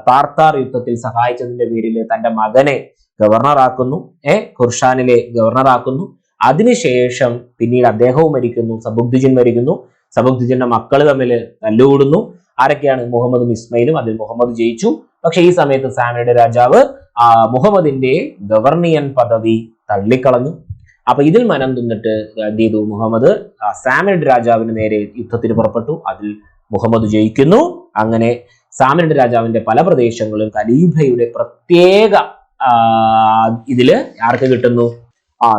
താർത്താർ യുദ്ധത്തിൽ സഹായിച്ചതിന്റെ പേരിൽ തന്റെ മകനെ ഗവർണറാക്കുന്നു, ഖുർഷാനിലെ ഗവർണറാക്കുന്നു. അതിനുശേഷം പിന്നീട് അദ്ദേഹവും മരിക്കുന്നു, സബുക്ദ്ദീൻ മരിക്കുന്നു. സബുക്ദ്ദീന്റെ മക്കൾ തമ്മിൽ തല്ലുകൂടുന്നു. ആരൊക്കെയാണ്? മുഹമ്മദും ഇസ്മയിലും. അതിൽ മുഹമ്മദ് ജയിച്ചു. പക്ഷെ ഈ സമയത്ത് സാമനിഡ് രാജാവ് മുഹമ്മദിന്റെ ഗവർണിയൻ പദവി തള്ളിക്കളഞ്ഞു. അപ്പൊ ഇതിൽ മനം തിന്നിട്ട് എന്ത് ചെയ്തു? മുഹമ്മദ് സാമനിഡ് രാജാവിന് നേരെ യുദ്ധത്തിന് പുറപ്പെട്ടു. അതിൽ മുഹമ്മദ് ജയിക്കുന്നു. അങ്ങനെ സാമനിഡ് രാജാവിന്റെ പല പ്രദേശങ്ങളും ഖലീഫയുടെ പ്രത്യേക ഇതില് ആർക്ക് കിട്ടുന്നു?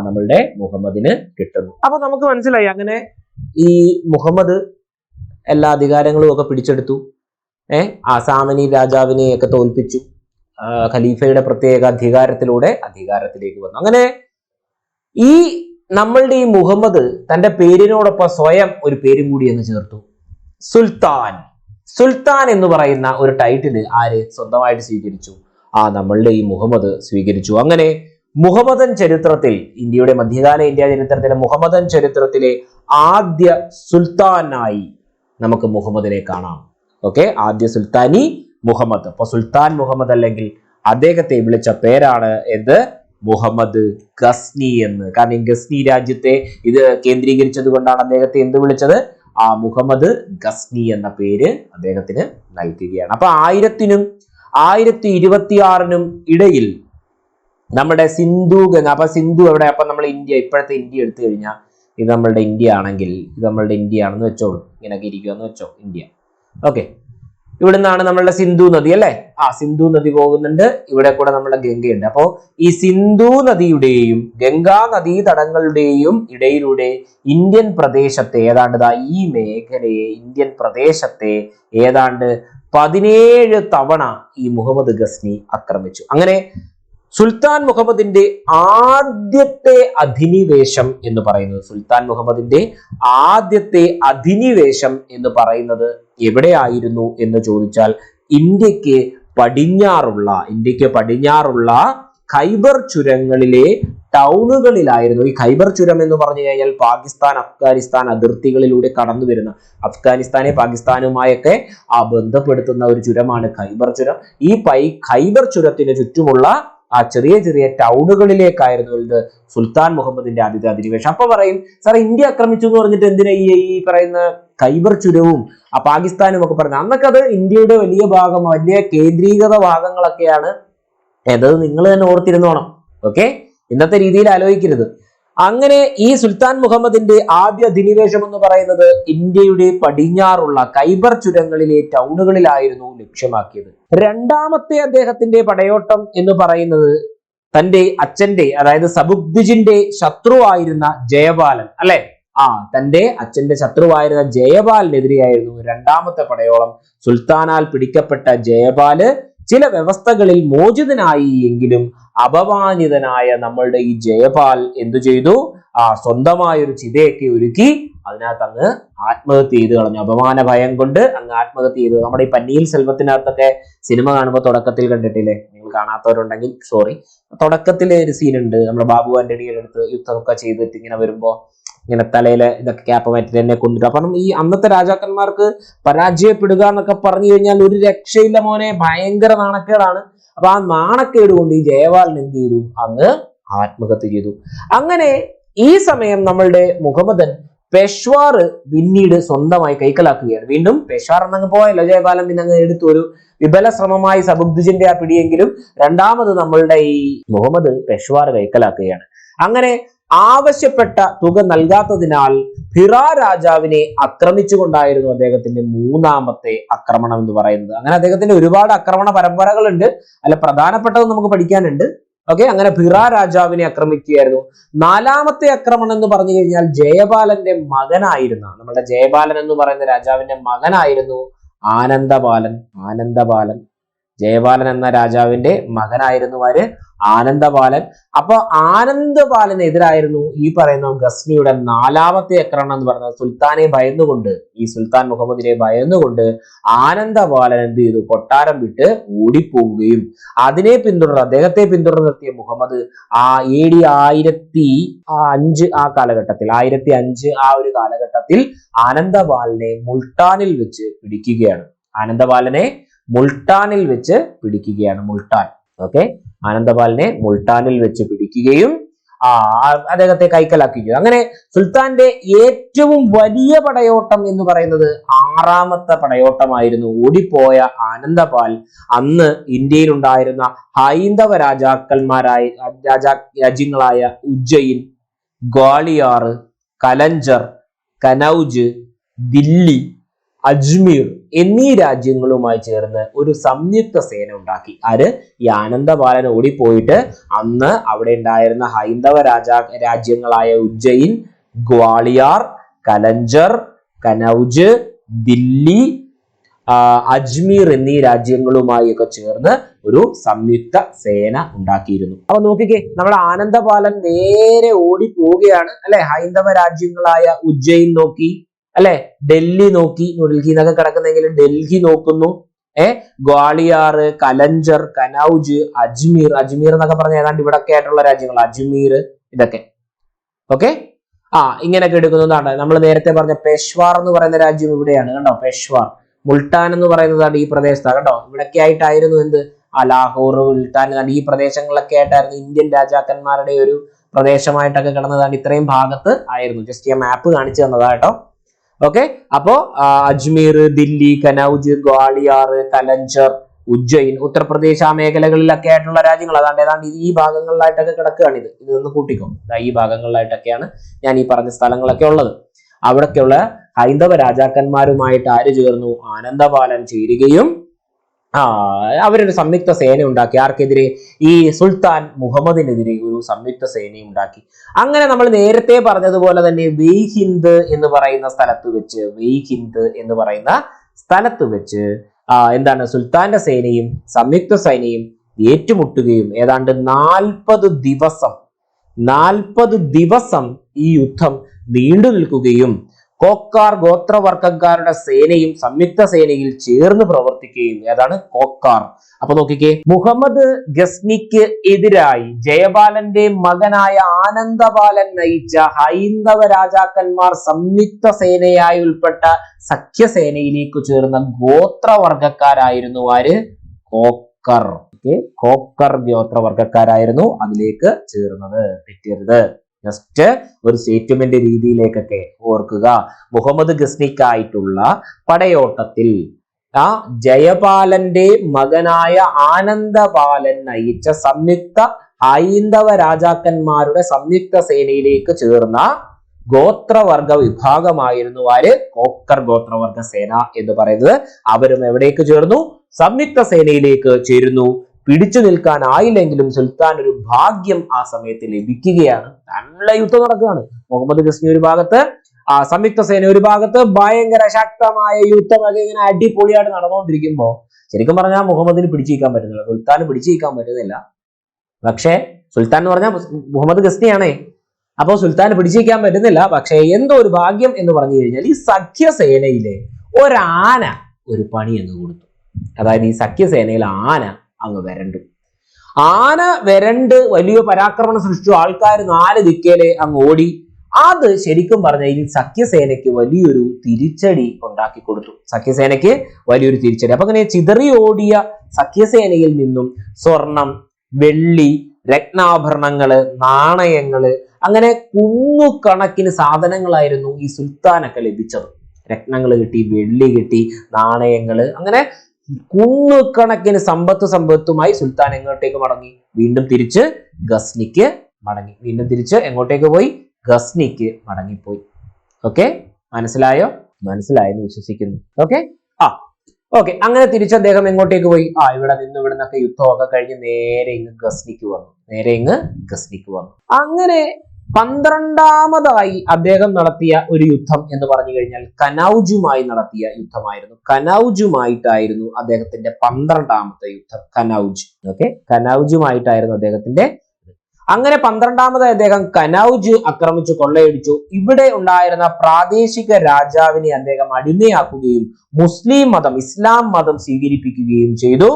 നമ്മളുടെ മുഹമ്മദിന് കിട്ടുന്നു. അപ്പൊ നമുക്ക് മനസ്സിലായി അങ്ങനെ ഈ മുഹമ്മദ് എല്ലാ അധികാരങ്ങളും ഒക്കെ പിടിച്ചെടുത്തു. സാമനി രാജാവിനെ ഒക്കെ തോൽപ്പിച്ചു. ഖലീഫയുടെ പ്രത്യേക അധികാരത്തിലൂടെ അധികാരത്തിലേക്ക് വന്നു. അങ്ങനെ ഈ നമ്മളുടെ ഈ മുഹമ്മദ് തന്റെ പേരിനോടൊപ്പം സ്വയം ഒരു പേരും കൂടി എന്ന് ചേർത്തു, സുൽത്താൻ. സുൽത്താൻ എന്ന് പറയുന്ന ഒരു ടൈറ്റിൽ ആര് സ്വന്തമായിട്ട് സ്വീകരിച്ചു? നമ്മളുടെ ഈ മുഹമ്മദ് സ്വീകരിച്ചു. അങ്ങനെ മുഹമ്മദൻ ചരിത്രത്തിൽ, ഇന്ത്യയുടെ മധ്യകാല ഇന്ത്യ ചരിത്രത്തിലെ മുഹമ്മദൻ ചരിത്രത്തിലെ ആദ്യ സുൽത്താനായി നമുക്ക് മുഹമ്മദിനെ കാണാം. ഓക്കെ, ആദ്യ സുൽത്താനി മുഹമ്മദ്. അപ്പൊ സുൽത്താൻ മുഹമ്മദ് അല്ലെങ്കിൽ അദ്ദേഹത്തെ വിളിച്ച പേരാണ് എന്ത്? മുഹമ്മദ് ഗസ്നി എന്ന്. കാരണം ഗസ്നി രാജ്യത്തെ ഇത് കേന്ദ്രീകരിച്ചത് കൊണ്ടാണ് അദ്ദേഹത്തെ എന്ത് വിളിച്ചത്? മുഹമ്മദ് ഗസ്നി എന്ന പേര് അദ്ദേഹത്തിന് നൽകുകയാണ്. അപ്പൊ 1000-നും 1026-നും ഇടയിൽ നമ്മുടെ സിന്ധു ഗംഗ, അപ്പൊ സിന്ധു എവിടെ? അപ്പൊ നമ്മൾ ഇന്ത്യ, ഇപ്പോഴത്തെ ഇന്ത്യ എടുത്തു കഴിഞ്ഞാൽ ഇത് നമ്മളുടെ ഇന്ത്യ ആണെങ്കിൽ ഇത് നമ്മളുടെ ഇന്ത്യ ആണെന്ന് വെച്ചോളൂ, ഇങ്ങനെയൊക്കെ ഇരിക്കുമെന്ന് വെച്ചോ, ഇന്ത്യ. ഓക്കെ, ഇവിടെ നിന്നാണ് നമ്മളുടെ സിന്ധു നദി അല്ലെ? സിന്ധു നദി പോകുന്നുണ്ട്, ഇവിടെ കൂടെ നമ്മുടെ ഗംഗയുണ്ട്. അപ്പോ ഈ സിന്ധു നദിയുടെയും ഗംഗാ നദീതടങ്ങളുടെയും ഇടയിലൂടെ ഇന്ത്യൻ പ്രദേശത്തെ ഏതാണ്ട് ഈ മേഖലയെ, ഇന്ത്യൻ പ്രദേശത്തെ ഏതാണ്ട് 17 തവണ ഈ മുഹമ്മദ് ഗസ്നി ആക്രമിച്ചു. അങ്ങനെ സുൽത്താൻ മുഹമ്മദിന്റെ ആദ്യത്തെ അധിനിവേശം എന്ന് പറയുന്നത്, സുൽത്താൻ മുഹമ്മദിന്റെ ആദ്യത്തെ അധിനിവേശം എന്ന് പറയുന്നത് എവിടെയായിരുന്നു എന്ന് ചോദിച്ചാൽ ഇന്ത്യക്ക് പടിഞ്ഞാറുള്ള ഖൈബർ ചുരങ്ങളിലെ ടൗണുകളിലായിരുന്നു. ഈ ഖൈബർ ചുരം എന്ന് പറഞ്ഞു കഴിഞ്ഞാൽ പാകിസ്ഥാൻ അഫ്ഗാനിസ്ഥാൻ അതിർത്തികളിലൂടെ കടന്നു വരുന്ന, അഫ്ഗാനിസ്ഥാനെ പാകിസ്ഥാനുമായൊക്കെ ബന്ധപ്പെടുത്തുന്ന ഒരു ചുരമാണ് ഖൈബർ ചുരം. ഈ ഖൈബർ ചുരത്തിന് ചുറ്റുമുള്ള ആ ചെറിയ ചെറിയ ടൗണുകളിലേക്കായിരുന്നു ഇത് സുൽത്താൻ മുഹമ്മദിന്റെ ആദ്യത്തെ അധിനിവേശം. അപ്പൊ പറയും, സാർ ഇന്ത്യ ആക്രമിച്ചു എന്ന് പറഞ്ഞിട്ട് എന്തിനാ ഈ പറയുന്ന ഖൈബർ ചുരവും പാകിസ്ഥാനും ഒക്കെ പറയുന്നത്? അന്നൊക്കെ അത് ഇന്ത്യയുടെ വലിയ ഭാഗം, വലിയ കേന്ദ്രീകൃത ഭാഗങ്ങളൊക്കെയാണ്. അത് നിങ്ങൾ തന്നെ ഓർത്തിരുന്നോണം. ഓക്കെ, ഇന്നത്തെ രീതിയിൽ ആലോചിക്കരുത്. അങ്ങനെ ഈ സുൽത്താൻ മുഹമ്മദിന്റെ ആദ്യ അധിനിവേശം എന്ന് പറയുന്നത് ഇന്ത്യയുടെ പടിഞ്ഞാറുള്ള ഖൈബർ ചുരങ്ങളിലെ ടൗണുകളിലായിരുന്നു ലക്ഷ്യമാക്കിയത്. രണ്ടാമത്തെ അദ്ദേഹത്തിന്റെ പടയോട്ടം എന്ന് പറയുന്നത് തന്റെ അച്ഛന്റെ, അതായത് സബുക്ദ്ദീന്റെ ശത്രുവായിരുന്ന ജയപാലൻ, അല്ലെ? തന്റെ അച്ഛന്റെ ശത്രുവായിരുന്ന ജയപാലിനെതിരെയായിരുന്നു രണ്ടാമത്തെ പടയോളം. സുൽത്താനാൽ പിടിക്കപ്പെട്ട ജയപാല് ചില വ്യവസ്ഥകളിൽ മോചിതനായി എങ്കിലും അപമാനിതനായ നമ്മളുടെ ഈ ജയപാൽ എന്തു ചെയ്തു? സ്വന്തമായൊരു ചിതയൊക്കെ ഒരുക്കി അതിനകത്ത് അങ്ങ് ആത്മഹത്യ ചെയ്ത് കളഞ്ഞു. അപമാന ഭയം കൊണ്ട് അങ്ങ് ആത്മഹത്യ ചെയ്തു. നമ്മുടെ ഈ പന്നിയിൽ സെൽവത്തിനകത്തൊക്കെ സിനിമ കാണുമ്പോൾ തുടക്കത്തിൽ കണ്ടിട്ടില്ലേ? നിങ്ങൾ കാണാത്തവരുണ്ടെങ്കിൽ സോറി. തുടക്കത്തിലെ ഒരു സീനുണ്ട്, നമ്മുടെ ബാബു ആന്റണിയുടെ അടുത്ത് യുദ്ധമൊക്കെ ചെയ്തിട്ട് ഇങ്ങനെ വരുമ്പോ ഇങ്ങനെ തലയില് ഇതൊക്കെ ക്യാപ്പ് മാറ്റിട്ട് എന്നെ കൊണ്ടിട്ട്. അപ്പം ഈ അന്നത്തെ രാജാക്കന്മാർക്ക് പരാജയപ്പെടുക എന്നൊക്കെ പറഞ്ഞു കഴിഞ്ഞാൽ ഒരു രക്ഷയില്ല മോനെ, ഭയങ്കര നാണക്കേടാണ്. അപ്പൊ ആ നാണക്കേട് കൊണ്ട് ഈ ജയപാലൻ എന്ത് ചെയ്തു? അങ്ങ് ആത്മഹത്യ ചെയ്തു. അങ്ങനെ ഈ സമയം നമ്മളുടെ മുഹമ്മദൻ പെഷ്വാർ പിന്നീട് സ്വന്തമായി കൈക്കലാക്കുകയാണ്. വീണ്ടും പെഷ്വാർ എന്നങ്ങ് പോയല്ലോ ജയപാലൻ, പിന്നെ അങ്ങ് എടുത്തു. ഒരു വിഫല ശ്രമമായി സബുക്ദ്ദീന്റെ ആ പിടിയെങ്കിലും രണ്ടാമത് നമ്മളുടെ ഈ മുഹമ്മദ് പെഷ്വാർ കൈക്കലാക്കുകയാണ്. അങ്ങനെ ആവശ്യപ്പെട്ട തുക നൽകാത്തതിനാൽ ഹിറ രാജാവിനെ ആക്രമിച്ചുകൊണ്ടായിരുന്നു അദ്ദേഹത്തിന്റെ മൂന്നാമത്തെ ആക്രമണം എന്ന് പറയുന്നത്. അങ്ങനെ അദ്ദേഹത്തിന്റെ ഒരുപാട് ആക്രമണ പരമ്പരകളുണ്ട്, അല്ല പ്രധാനപ്പെട്ടത് നമുക്ക് പഠിക്കാനുണ്ട്. ഓക്കെ, അങ്ങനെ ഹിറ രാജാവിനെ ആക്രമിക്കുകയായിരുന്നു. നാലാമത്തെ ആക്രമണം എന്ന് പറഞ്ഞു കഴിഞ്ഞാൽ ജയപാലന്റെ മകനായിരുന്ന, നമ്മുടെ ജയപാലൻ എന്ന് പറയുന്ന രാജാവിന്റെ മകനായിരുന്നു ആനന്ദപാലൻ. ജയപാലൻ എന്ന രാജാവിന്റെ മകനായിരുന്നു ആനന്ദപാലൻ. അപ്പൊ ആനന്ദപാലനെതിരായിരുന്നു ഈ പറയുന്ന ഗസ്നിയുടെ നാലാമത്തെ ആക്രമണം എന്ന് പറയുന്നത്. സുൽത്താനെ ഭയന്നുകൊണ്ട്, ഈ സുൽത്താൻ മുഹമ്മദിനെ ഭയന്നുകൊണ്ട് ആനന്ദപാലൻ എന്ത് ചെയ്തു? കൊട്ടാരം വിട്ട് ഓടിപ്പോവുകയും അദ്ദേഹത്തെ പിന്തുടർന്നെത്തിയ മുഹമ്മദ് AD 1005 ആ കാലഘട്ടത്തിൽ, 1005 ആ ഒരു കാലഘട്ടത്തിൽ ആനന്ദപാലനെ മുൾട്ടാനിൽ വെച്ച് പിടിക്കുകയാണ്. മുൾട്ടാൻ. ഓക്കെ, ആനന്ദപാലനെ മുൾട്ടാനിൽ വെച്ച് പിടിക്കുകയും അദ്ദേഹത്തെ കൈക്കലാക്കുകയും. അങ്ങനെ സുൽത്താന്റെ ഏറ്റവും വലിയ പടയോട്ടം എന്ന് പറയുന്നത് 6ാമത്തെ പടയോട്ടമായിരുന്നു. ഓടിപ്പോയ ആനന്ദപാൽ അന്ന് ഇന്ത്യയിൽ ഉണ്ടായിരുന്ന ഹൈന്ദവ രാജ്യങ്ങളായ ഉജ്ജയിൻ, ഗ്വാളിയാർ, കലഞ്ചർ, കനൌജ്, ദില്ലി, അജ്മീർ എന്നീ രാജ്യങ്ങളുമായി ചേർന്ന് ഒരു സംയുക്ത സേന ഉണ്ടാക്കി. ഈ ആനന്ദപാലൻ ഓടിപ്പോയിട്ട് അന്ന് അവിടെ ഉണ്ടായിരുന്ന ഹൈന്ദവ രാജ്യങ്ങളായ ഉജ്ജയിൻ, ഗ്വാളിയാർ, കലഞ്ചർ, കനൌജ്, ദില്ലി, അജ്മീർ എന്നീ രാജ്യങ്ങളുമായി ഒക്കെ ചേർന്ന് ഒരു സംയുക്ത സേന ഉണ്ടാക്കിയിരുന്നു. അപ്പൊ നോക്കിക്കേ, നമ്മുടെ ആനന്ദപാലൻ നേരെ ഓടിപ്പോവുകയാണ്, അല്ലെ? ഹൈന്ദവ രാജ്യങ്ങളായ ഉജ്ജയിൻ നോക്കി, അല്ലെ? ഡൽഹി നോക്കി, ന്യൂഡൽഹി എന്നൊക്കെ കിടക്കുന്നെങ്കിലും ഡൽഹി നോക്കുന്നു. ഗ്വാളിയാർ, കലഞ്ചർ, കനൌജ്, അജ്മീർ എന്നൊക്കെ പറഞ്ഞ ഏതാണ്ട് ഇവിടൊക്കെ ആയിട്ടുള്ള രാജ്യങ്ങൾ, അജ്മീർ, ഇതൊക്കെ. ഓക്കെ, ഇങ്ങനെയൊക്കെ എടുക്കുന്നതാണ്. നമ്മൾ നേരത്തെ പറഞ്ഞ പെഷ്വാർ എന്ന് പറയുന്ന രാജ്യം ഇവിടെയാണ്, കണ്ടോ? പെഷ്വാർ. മുൾട്ടാൻ എന്ന് പറയുന്നതാണ് ഈ പ്രദേശത്താണ്, കണ്ടോ? ഇവിടൊക്കെ ആയിട്ടായിരുന്നു എന്ത്? ലാഹോർ, മുൾട്ടാൻ, ഈ പ്രദേശങ്ങളിലൊക്കെ ആയിട്ടായിരുന്നു ഇന്ത്യൻ രാജാക്കന്മാരുടെ ഒരു പ്രദേശമായിട്ടൊക്കെ കിടന്നതാണ്. ഇത്രയും ഭാഗത്ത് ആയിരുന്നു. ജസ്റ്റ് ഞാൻ മാപ്പ് കാണിച്ചു തന്നതാ കേട്ടോ. ഓക്കെ, അപ്പോ അജ്മീർ, ദില്ലി, കനൌജ്, ഗ്വാളിയാർ, കലഞ്ചർ, ഉജ്ജയിൻ, ഉത്തർപ്രദേശ് ആ മേഖലകളിലൊക്കെ ആയിട്ടുള്ള രാജ്യങ്ങൾ. ഏതാണ്ട് ഈ ഭാഗങ്ങളിലായിട്ടൊക്കെ കിടക്കുകയാണ്. ഇതൊന്ന് കൂട്ടിക്കോ. ഈ ഭാഗങ്ങളിലായിട്ടൊക്കെയാണ് ഞാൻ ഈ പറഞ്ഞ സ്ഥലങ്ങളൊക്കെ ഉള്ളത്. അവിടൊക്കെയുള്ള ഹൈന്ദവ രാജാക്കന്മാരുമായിട്ട് ആര് ചേർന്നു? ആനന്ദപാലൻ ചേരുകയും അവരൊരു സംയുക്ത സേന ഉണ്ടാക്കി. ആർക്കെതിരെ? ഈ സുൽത്താൻ മുഹമ്മദിനെതിരെ ഒരു സംയുക്ത സേനയും ഉണ്ടാക്കി. അങ്ങനെ നമ്മൾ നേരത്തെ പറഞ്ഞതുപോലെ തന്നെ വെയ്ഹിന്ദ് എന്ന് പറയുന്ന സ്ഥലത്ത് വെച്ച് എന്താണ്? സുൽത്താന്റെ സേനയും സംയുക്ത സേനയും ഏറ്റുമുട്ടുകയും ഏതാണ്ട് 40 ദിവസം ഈ യുദ്ധം നീണ്ടു നിൽക്കുകയും കോക്കാർ ഗോത്രവർഗക്കാരുടെ സേനയും സംയുക്ത സേനയിൽ ചേർന്ന് പ്രവർത്തിക്കുകയും ഏതാണ് കോക്കാർ. അപ്പൊ നോക്കിക്കേ, മുഹമ്മദ് ഗസ്നിക്ക് എതിരായി ജയപാലന്റെ മകനായ ആനന്ദപാലൻ നയിച്ച ഹൈന്ദവ രാജാക്കന്മാർ സംയുക്ത സേനയായി ഉൾപ്പെട്ട സഖ്യസേനയിലേക്ക് ചേർന്ന ഗോത്രവർഗക്കാരായിരുന്നു ആര്? കോക്കർ. കോക്കർ ഗോത്രവർഗക്കാരായിരുന്നു അതിലേക്ക് ചേർന്നത്. തെറ്റരുത്. ജസ്റ്റ് ഒരു സ്റ്റേറ്റ്മെന്റ് രീതിയിലേക്കൊക്കെ ഓർക്കുക. മുഹമ്മദ് ഗസ്നിക്കായിട്ടുള്ള പടയോട്ടത്തിൽ ജയപാലന്റെ മകനായ ആനന്ദപാലൻ നയിച്ച സംയുക്ത ഹൈന്ദവ രാജാക്കന്മാരുടെ സംയുക്ത സേനയിലേക്ക് ചേർന്ന ഗോത്രവർഗ വിഭാഗമായിരുന്നു ആര്? കോക്കർ ഗോത്രവർഗ സേന എന്ന് പറയുന്നത്. അവരും എവിടേക്ക് ചേർന്നു? സംയുക്ത സേനയിലേക്ക് ചേരുന്നു. പിടിച്ചു നിൽക്കാനായില്ലെങ്കിലും സുൽത്താൻ ഒരു ഭാഗ്യം ആ സമയത്ത് ലഭിക്കുകയാണ്. നല്ല യുദ്ധം നടക്കുകയാണ്. മുഹമ്മദ് ഗസ്നി ഒരു ഭാഗത്ത്, സംയുക്ത സേന ഒരു ഭാഗത്ത്, ഭയങ്കര ശക്തമായ യുദ്ധമൊക്കെ ഇങ്ങനെ അടിപൊളിയായിട്ട് നടന്നുകൊണ്ടിരിക്കുമ്പോൾ ശരിക്കും പറഞ്ഞാൽ മുഹമ്മദിന് പിടിച്ചിരിക്കാൻ പറ്റുന്നില്ല, സുൽത്താന് പിടിച്ചിരിക്കാൻ പറ്റുന്നില്ല. പക്ഷേ സുൽത്താൻ എന്ന് പറഞ്ഞാൽ മുഹമ്മദ് ഗസ്നിയാണേ. അപ്പോൾ സുൽത്താന് പിടിച്ചിരിക്കാൻ പറ്റുന്നില്ല. പക്ഷേ എന്തോ ഒരു ഭാഗ്യം എന്ന് പറഞ്ഞു കഴിഞ്ഞാൽ ഈ സഖ്യസേനയിലെ ഒരാന ഒരു പണി എന്ന് കൊടുത്തു. അതായത് ഈ സഖ്യസേനയിൽ ആന അങ്ങ് വരണ്ടു. ആന വരണ്ട് വലിയ പരാക്രമണം സൃഷ്ടിച്ചു. ആൾക്കാർ 4 ദിക്കേലെ അങ്ങ് ഓടി. അത് ശരിക്കും പറഞ്ഞാൽ ഈ സഖ്യസേനയ്ക്ക് വലിയൊരു തിരിച്ചടി ഉണ്ടാക്കി കൊടുത്തു. സഖ്യസേനയ്ക്ക് വലിയൊരു തിരിച്ചടി. അപ്പൊ അങ്ങനെ ചിതറി ഓടിയ സഖ്യസേനയിൽ നിന്നും സ്വർണം, വെള്ളി, രത്നാഭരണങ്ങള്, നാണയങ്ങള്, അങ്ങനെ കുന്നുകണക്കിന് സാധനങ്ങളായിരുന്നു ഈ സുൽത്താനൊക്കെ ലഭിച്ചത്. രത്നങ്ങൾ കിട്ടി, വെള്ളി കിട്ടി, നാണയങ്ങള്, അങ്ങനെ കുന്നുകണക്കിന് സമ്പത്തുമായി സുൽത്താൻ എങ്ങോട്ടേക്ക് മടങ്ങി? വീണ്ടും തിരിച്ച് ഗസ്നിക്ക് മടങ്ങി. വീണ്ടും തിരിച്ച് എങ്ങോട്ടേക്ക് പോയി? ഗസ്നിക്ക് മടങ്ങിപ്പോയി. ഓക്കെ, മനസ്സിലായോ? മനസ്സിലായെന്ന് വിശ്വസിക്കുന്നു. ഓക്കെ, അങ്ങനെ തിരിച്ച് അദ്ദേഹം എങ്ങോട്ടേക്ക് പോയി? ഇവിടെ നിന്നൊക്കെ യുദ്ധമൊക്കെ കഴിഞ്ഞ് നേരെ ഇങ്ങ് ഗസ്നിക്ക് വന്നു. അങ്ങനെ 12ാമതായി അദ്ദേഹം നടത്തിയ ഒരു യുദ്ധം എന്ന് പറഞ്ഞു കഴിഞ്ഞാൽ കനൗജുമായി നടത്തിയ യുദ്ധമായിരുന്നു. കനൗജുമായിട്ടായിരുന്നു അദ്ദേഹത്തിന്റെ 12ാമത്തെ യുദ്ധം. കനൗജുമായിട്ടായിരുന്നു അദ്ദേഹത്തിന്റെ. അങ്ങനെ 12ാമതായി അദ്ദേഹം കനൗജ് ആക്രമിച്ചു കൊള്ളയടിച്ചു. ഇവിടെ ഉണ്ടായിരുന്ന പ്രാദേശിക രാജാവിനെ അദ്ദേഹം അടിമയാക്കുകയും ഇസ്ലാം മതം സ്വീകരിപ്പിക്കുകയും ചെയ്തു.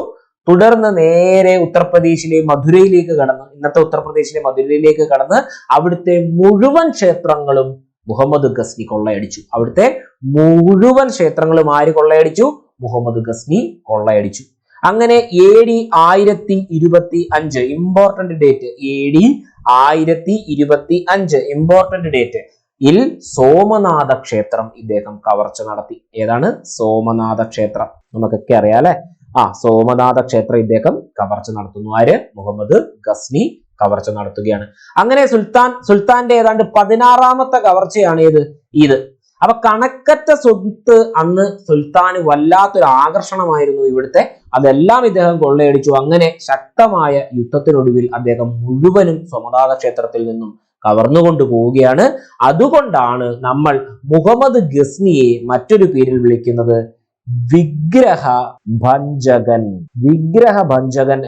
തുടർന്ന് നേരെ ഉത്തർപ്രദേശിലെ മധുരയിലേക്ക് കടന്ന്, ഇന്നത്തെ ഉത്തർപ്രദേശിലെ മധുരയിലേക്ക് കടന്ന് അവിടുത്തെ മുഴുവൻ ക്ഷേത്രങ്ങളും മുഹമ്മദ് ഗസ്നി കൊള്ളയടിച്ചു. അവിടുത്തെ മുഴുവൻ ക്ഷേത്രങ്ങളും ആര് കൊള്ളയടിച്ചു? മുഹമ്മദ് ഗസ്നി കൊള്ളയടിച്ചു. അങ്ങനെ AD 1025 important date, AD 1025 important date ിൽ സോമനാഥ ക്ഷേത്രം ഇദ്ദേഹം കവർച്ച നടത്തി. ഏതാണ്? സോമനാഥ ക്ഷേത്രം. നമുക്കൊക്കെ അറിയാം അല്ലെ? സോമനാഥ ക്ഷേത്രം ഇദ്ദേഹം കവർച്ച നടത്തുന്നു. ആര്? മുഹമ്മദ് ഗസ്നി കവർച്ച നടത്തുകയാണ്. അങ്ങനെ സുൽത്താന്റെ ഏതാണ്ട് 16ാമത്തെ കവർച്ചയാണ് ഇത്. അപ്പൊ കണക്കറ്റ സ്വത്ത് അന്ന് സുൽത്താന് വല്ലാത്തൊരു ആകർഷണമായിരുന്നു ഇവിടുത്തെ. അതെല്ലാം ഇദ്ദേഹം കൊള്ളയടിച്ചു. അങ്ങനെ ശക്തമായ യുദ്ധത്തിനൊടുവിൽ അദ്ദേഹം മുഴുവനും സോമനാഥ ക്ഷേത്രത്തിൽ നിന്നും കവർന്നുകൊണ്ടു പോവുകയാണ്. അതുകൊണ്ടാണ് നമ്മൾ മുഹമ്മദ് ഗസ്നിയെ മറ്റൊരു പേരിൽ വിളിക്കുന്നത് വിഗ്രഹ ഭഞ്ജകൻ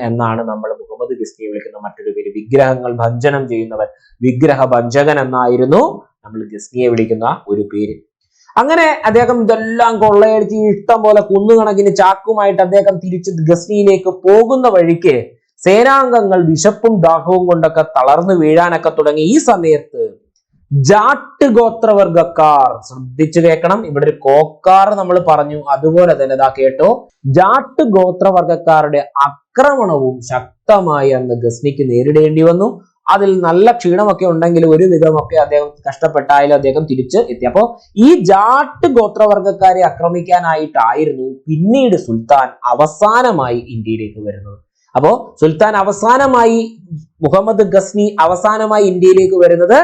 എന്നാണ് നമ്മൾ മുഹമ്മദ് ഗസ്നിയെ വിളിക്കുന്ന മറ്റൊരു പേര്. വിഗ്രഹങ്ങൾ ഭഞ്ജനം ചെയ്യുന്നവൻ, വിഗ്രഹ ഭഞ്ജകൻ എന്നായിരുന്നു നമ്മൾ ഗസ്നിയെ വിളിക്കുന്ന ഒരു പേര്. അങ്ങനെ അദ്ദേഹം ഇതെല്ലാം കൊള്ളയടിച്ച് ഇഷ്ടം പോലെ കുന്നുകണക്കിന് ചാക്കുമായിട്ട് അദ്ദേഹം തിരിച്ച് ഗസ്നിയിലേക്ക് പോകുന്ന വഴിക്ക് സേനാംഗങ്ങൾ വിശപ്പും ദാഹവും കൊണ്ടൊക്കെ തളർന്നു വീഴാനൊക്കെ തുടങ്ങി. ഈ സമയത്ത് ജാട്ട് ഗോത്രവർഗക്കാർ, ശ്രദ്ധിച്ചു കേൾക്കണം, ഇവിടെ ഒരു കോക്കാർ നമ്മൾ പറഞ്ഞു, അതുപോലെ തന്നെ കേട്ടോ, ജാട്ട് ഗോത്രവർഗക്കാരുടെ ആക്രമണവും ശക്തമായി അന്ന് ഗസ്നിക്ക് നേരിടേണ്ടി വന്നു. അതിൽ നല്ല ക്ഷീണമൊക്കെ ഉണ്ടെങ്കിൽ ഒരു വിധമൊക്കെ അദ്ദേഹം കഷ്ടപ്പെട്ടായാലും അദ്ദേഹം തിരിച്ച് എത്തി. അപ്പോ ഈ ജാട്ട് ഗോത്രവർഗക്കാരെ ആക്രമിക്കാനായിട്ടായിരുന്നു പിന്നീട് സുൽത്താൻ അവസാനമായി ഇന്ത്യയിലേക്ക് വരുന്നത്. അപ്പോ സുൽത്താൻ അവസാനമായി, മുഹമ്മദ് ഗസ്നി അവസാനമായി ഇന്ത്യയിലേക്ക് വരുന്നത്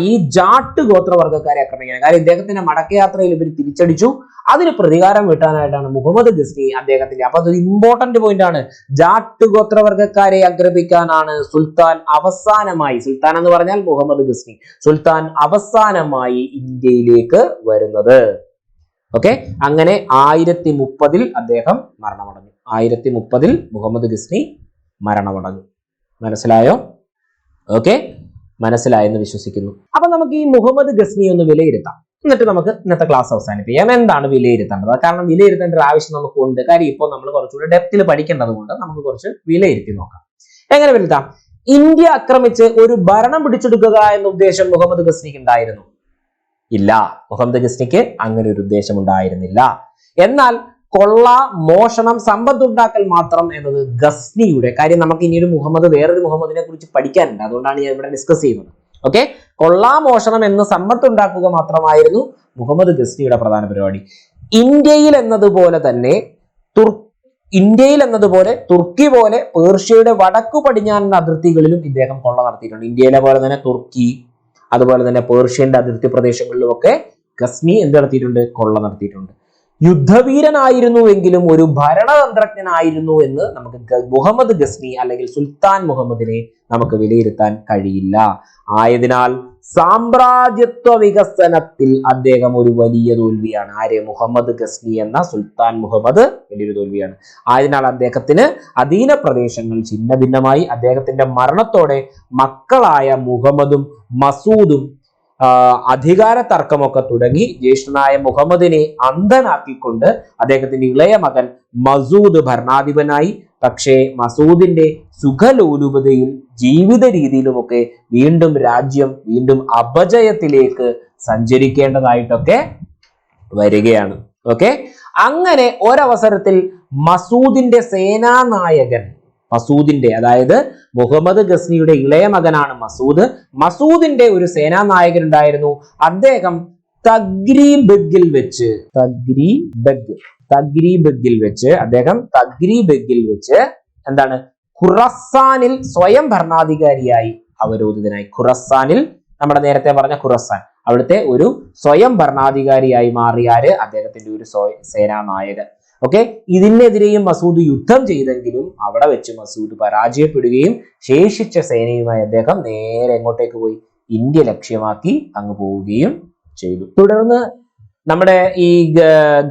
ഈ ജാട്ട് ഗോത്രവർഗക്കാരെ ആക്രമിക്കാൻ. കാര്യം ഇദ്ദേഹത്തിന്റെ മടക്കയാത്രയിൽ ഇവർ തിരിച്ചടിച്ചു. അതിന് പ്രതികാരം വീട്ടാനായിട്ടാണ് മുഹമ്മദ് ഗസ്നി അദ്ദേഹത്തിന്റെ, അപ്പൊ അതൊരു ഇമ്പോർട്ടന്റ് പോയിന്റ് ആണ്. ജാട്ട് ഗോത്രവർഗക്കാരെ ആക്രമിക്കാനാണ് സുൽത്താൻ അവസാനമായി, സുൽത്താൻ എന്ന് പറഞ്ഞാൽ മുഹമ്മദ് ഗസ്നി, സുൽത്താൻ അവസാനമായി ഇന്ത്യയിലേക്ക് വരുന്നത്. ഓക്കെ, അങ്ങനെ 1030 അദ്ദേഹം മരണമടഞ്ഞു. 1030 മുഹമ്മദ് ഗസ്നി മരണമടഞ്ഞു. മനസ്സിലായോ? ഓക്കെ, മനസ്സിലായെന്ന് വിശ്വസിക്കുന്നു. അപ്പൊ നമുക്ക് ഈ മുഹമ്മദ് ഗസ്നി ഒന്ന് വിലയിരുത്താം, എന്നിട്ട് നമുക്ക് ഇന്നത്തെ ക്ലാസ് അവസാനിപ്പിക്കാം. എന്താണ് വിലയിരുത്തേണ്ടത്? കാരണം വിലയിരുത്തേണ്ട ഒരു ആവശ്യം നമുക്ക് ഉണ്ട്. കാര്യം ഇപ്പോൾ നമ്മൾ കുറച്ചുകൂടി ഡെപ്തിൽ പഠിക്കേണ്ടത് കൊണ്ട് നമുക്ക് കുറച്ച് വിലയിരുത്തി നോക്കാം. എങ്ങനെ വിലയിരുത്താം? ഇന്ത്യ ആക്രമിച്ച് ഒരു ഭരണം പിടിച്ചെടുക്കുക എന്ന ഉദ്ദേശം മുഹമ്മദ് ഗസ്നിക്ക് ഉണ്ടായിരുന്നു? ഇല്ല, മുഹമ്മദ് ഗസ്നിക്ക് അങ്ങനെ ഒരു ഉദ്ദേശം ഉണ്ടായിരുന്നില്ല. എന്നാൽ കൊള്ള, മോഷണം, സമ്പത്തുണ്ടാക്കൽ മാത്രം എന്നത് ഗസ്നിയുടെ കാര്യം. നമുക്ക് ഇനിയൊരു മുഹമ്മദ്, വേറൊരു മുഹമ്മദിനെ കുറിച്ച് പഠിക്കാനുണ്ട്, അതുകൊണ്ടാണ് ഞാൻ ഇവിടെ ഡിസ്കസ് ചെയ്യുന്നത്. ഓക്കെ, കൊള്ള, മോഷണം എന്ന് സമ്പത്തുണ്ടാക്കുക മാത്രമായിരുന്നു മുഹമ്മദ് ഗസ്നിയുടെ പ്രധാന പരിപാടി. ഇന്ത്യയിൽ എന്നതുപോലെ തുർക്കി പോലെ പേർഷ്യയുടെ വടക്കു പടിഞ്ഞാറൻ അതിർത്തികളിലും ഇദ്ദേഹം കൊള്ള നടത്തിയിട്ടുണ്ട്. ഇന്ത്യയിലെ പോലെ തന്നെ തുർക്കി, അതുപോലെ തന്നെ പേർഷ്യന്റെ അതിർത്തി പ്രദേശങ്ങളിലുമൊക്കെ ഗസ്നി എന്ത് നടത്തിയിട്ടുണ്ട്? കൊള്ള നടത്തിയിട്ടുണ്ട്. യുദ്ധവീരനായിരുന്നുവെങ്കിലും ഒരു ഭരണതന്ത്രജ്ഞനായിരുന്നു എന്ന് നമുക്ക് മുഹമ്മദ് ഗസ്നി അല്ലെങ്കിൽ സുൽത്താൻ മുഹമ്മദിനെ നമുക്ക് വിലയിരുത്താൻ കഴിയില്ല. ആയതിനാൽ സാമ്രാജ്യത്വ വികസനത്തിൽ അദ്ദേഹം ഒരു വലിയ തോൽവിയാണ്. ആര്? മുഹമ്മദ് ഗസ്നി എന്ന സുൽത്താൻ മുഹമ്മദ് വലിയൊരു തോൽവിയാണ്. ആയതിനാൽ അദ്ദേഹത്തിന് അധീന പ്രദേശങ്ങൾ ഛിന്ന ഭിന്നമായി. അദ്ദേഹത്തിന്റെ മരണത്തോടെ മക്കളായ മുഹമ്മദും മസൂദും അധികാര തർക്കമൊക്കെ തുടങ്ങി. ജ്യേഷ്ഠനായ മുഹമ്മദിനെ അന്ധനാക്കിക്കൊണ്ട് അദ്ദേഹത്തിന്റെ ഇളയ മകൻ മസൂദ് ഭരണാധിപനായി. പക്ഷേ മസൂദിന്റെ സുഖലോലുപതയിൽ, ജീവിത രീതിയിലുമൊക്കെ വീണ്ടും രാജ്യം അപജയത്തിലേക്ക് സഞ്ചരിക്കേണ്ടതായിട്ടൊക്കെ വരികയാണ്. ഓക്കെ, അങ്ങനെ ഒരവസരത്തിൽ മസൂദിന്റെ സേനാനായകൻ, അതായത് മുഹമ്മദ് ഗസ്നിയുടെ ഇളയ മകനാണ് മസൂദ്. മസൂദിന്റെ ഒരു സേനാനായകൻ ഉണ്ടായിരുന്നു. അദ്ദേഹം തഗ്രീബെഗിൽ വെച്ച് എന്താണ്? ഖുറസാനിൽ സ്വയം ഭരണാധികാരിയായി അവരോധിതനായി. ഖുറസാനിൽ, നമ്മുടെ നേരത്തെ പറഞ്ഞ ഖുറസാൻ, അവിടുത്തെ ഒരു സ്വയം ഭരണാധികാരിയായി മാറിയാര്? അദ്ദേഹത്തിന്റെ ഒരു സേനാനായകൻ. ഓക്കെ, ഇതിനെതിരെയും മസൂദ് യുദ്ധം ചെയ്തെങ്കിലും അവിടെ വെച്ച് മസൂദ് പരാജയപ്പെടുകയും ശേഷിച്ച സേനയുമായി അദ്ദേഹം നേരെ എങ്ങോട്ടേക്ക് പോയി? ഇന്ത്യ ലക്ഷ്യമാക്കി അങ്ങ് പോവുകയും ചെയ്തു. തുടർന്ന് നമ്മുടെ ഈ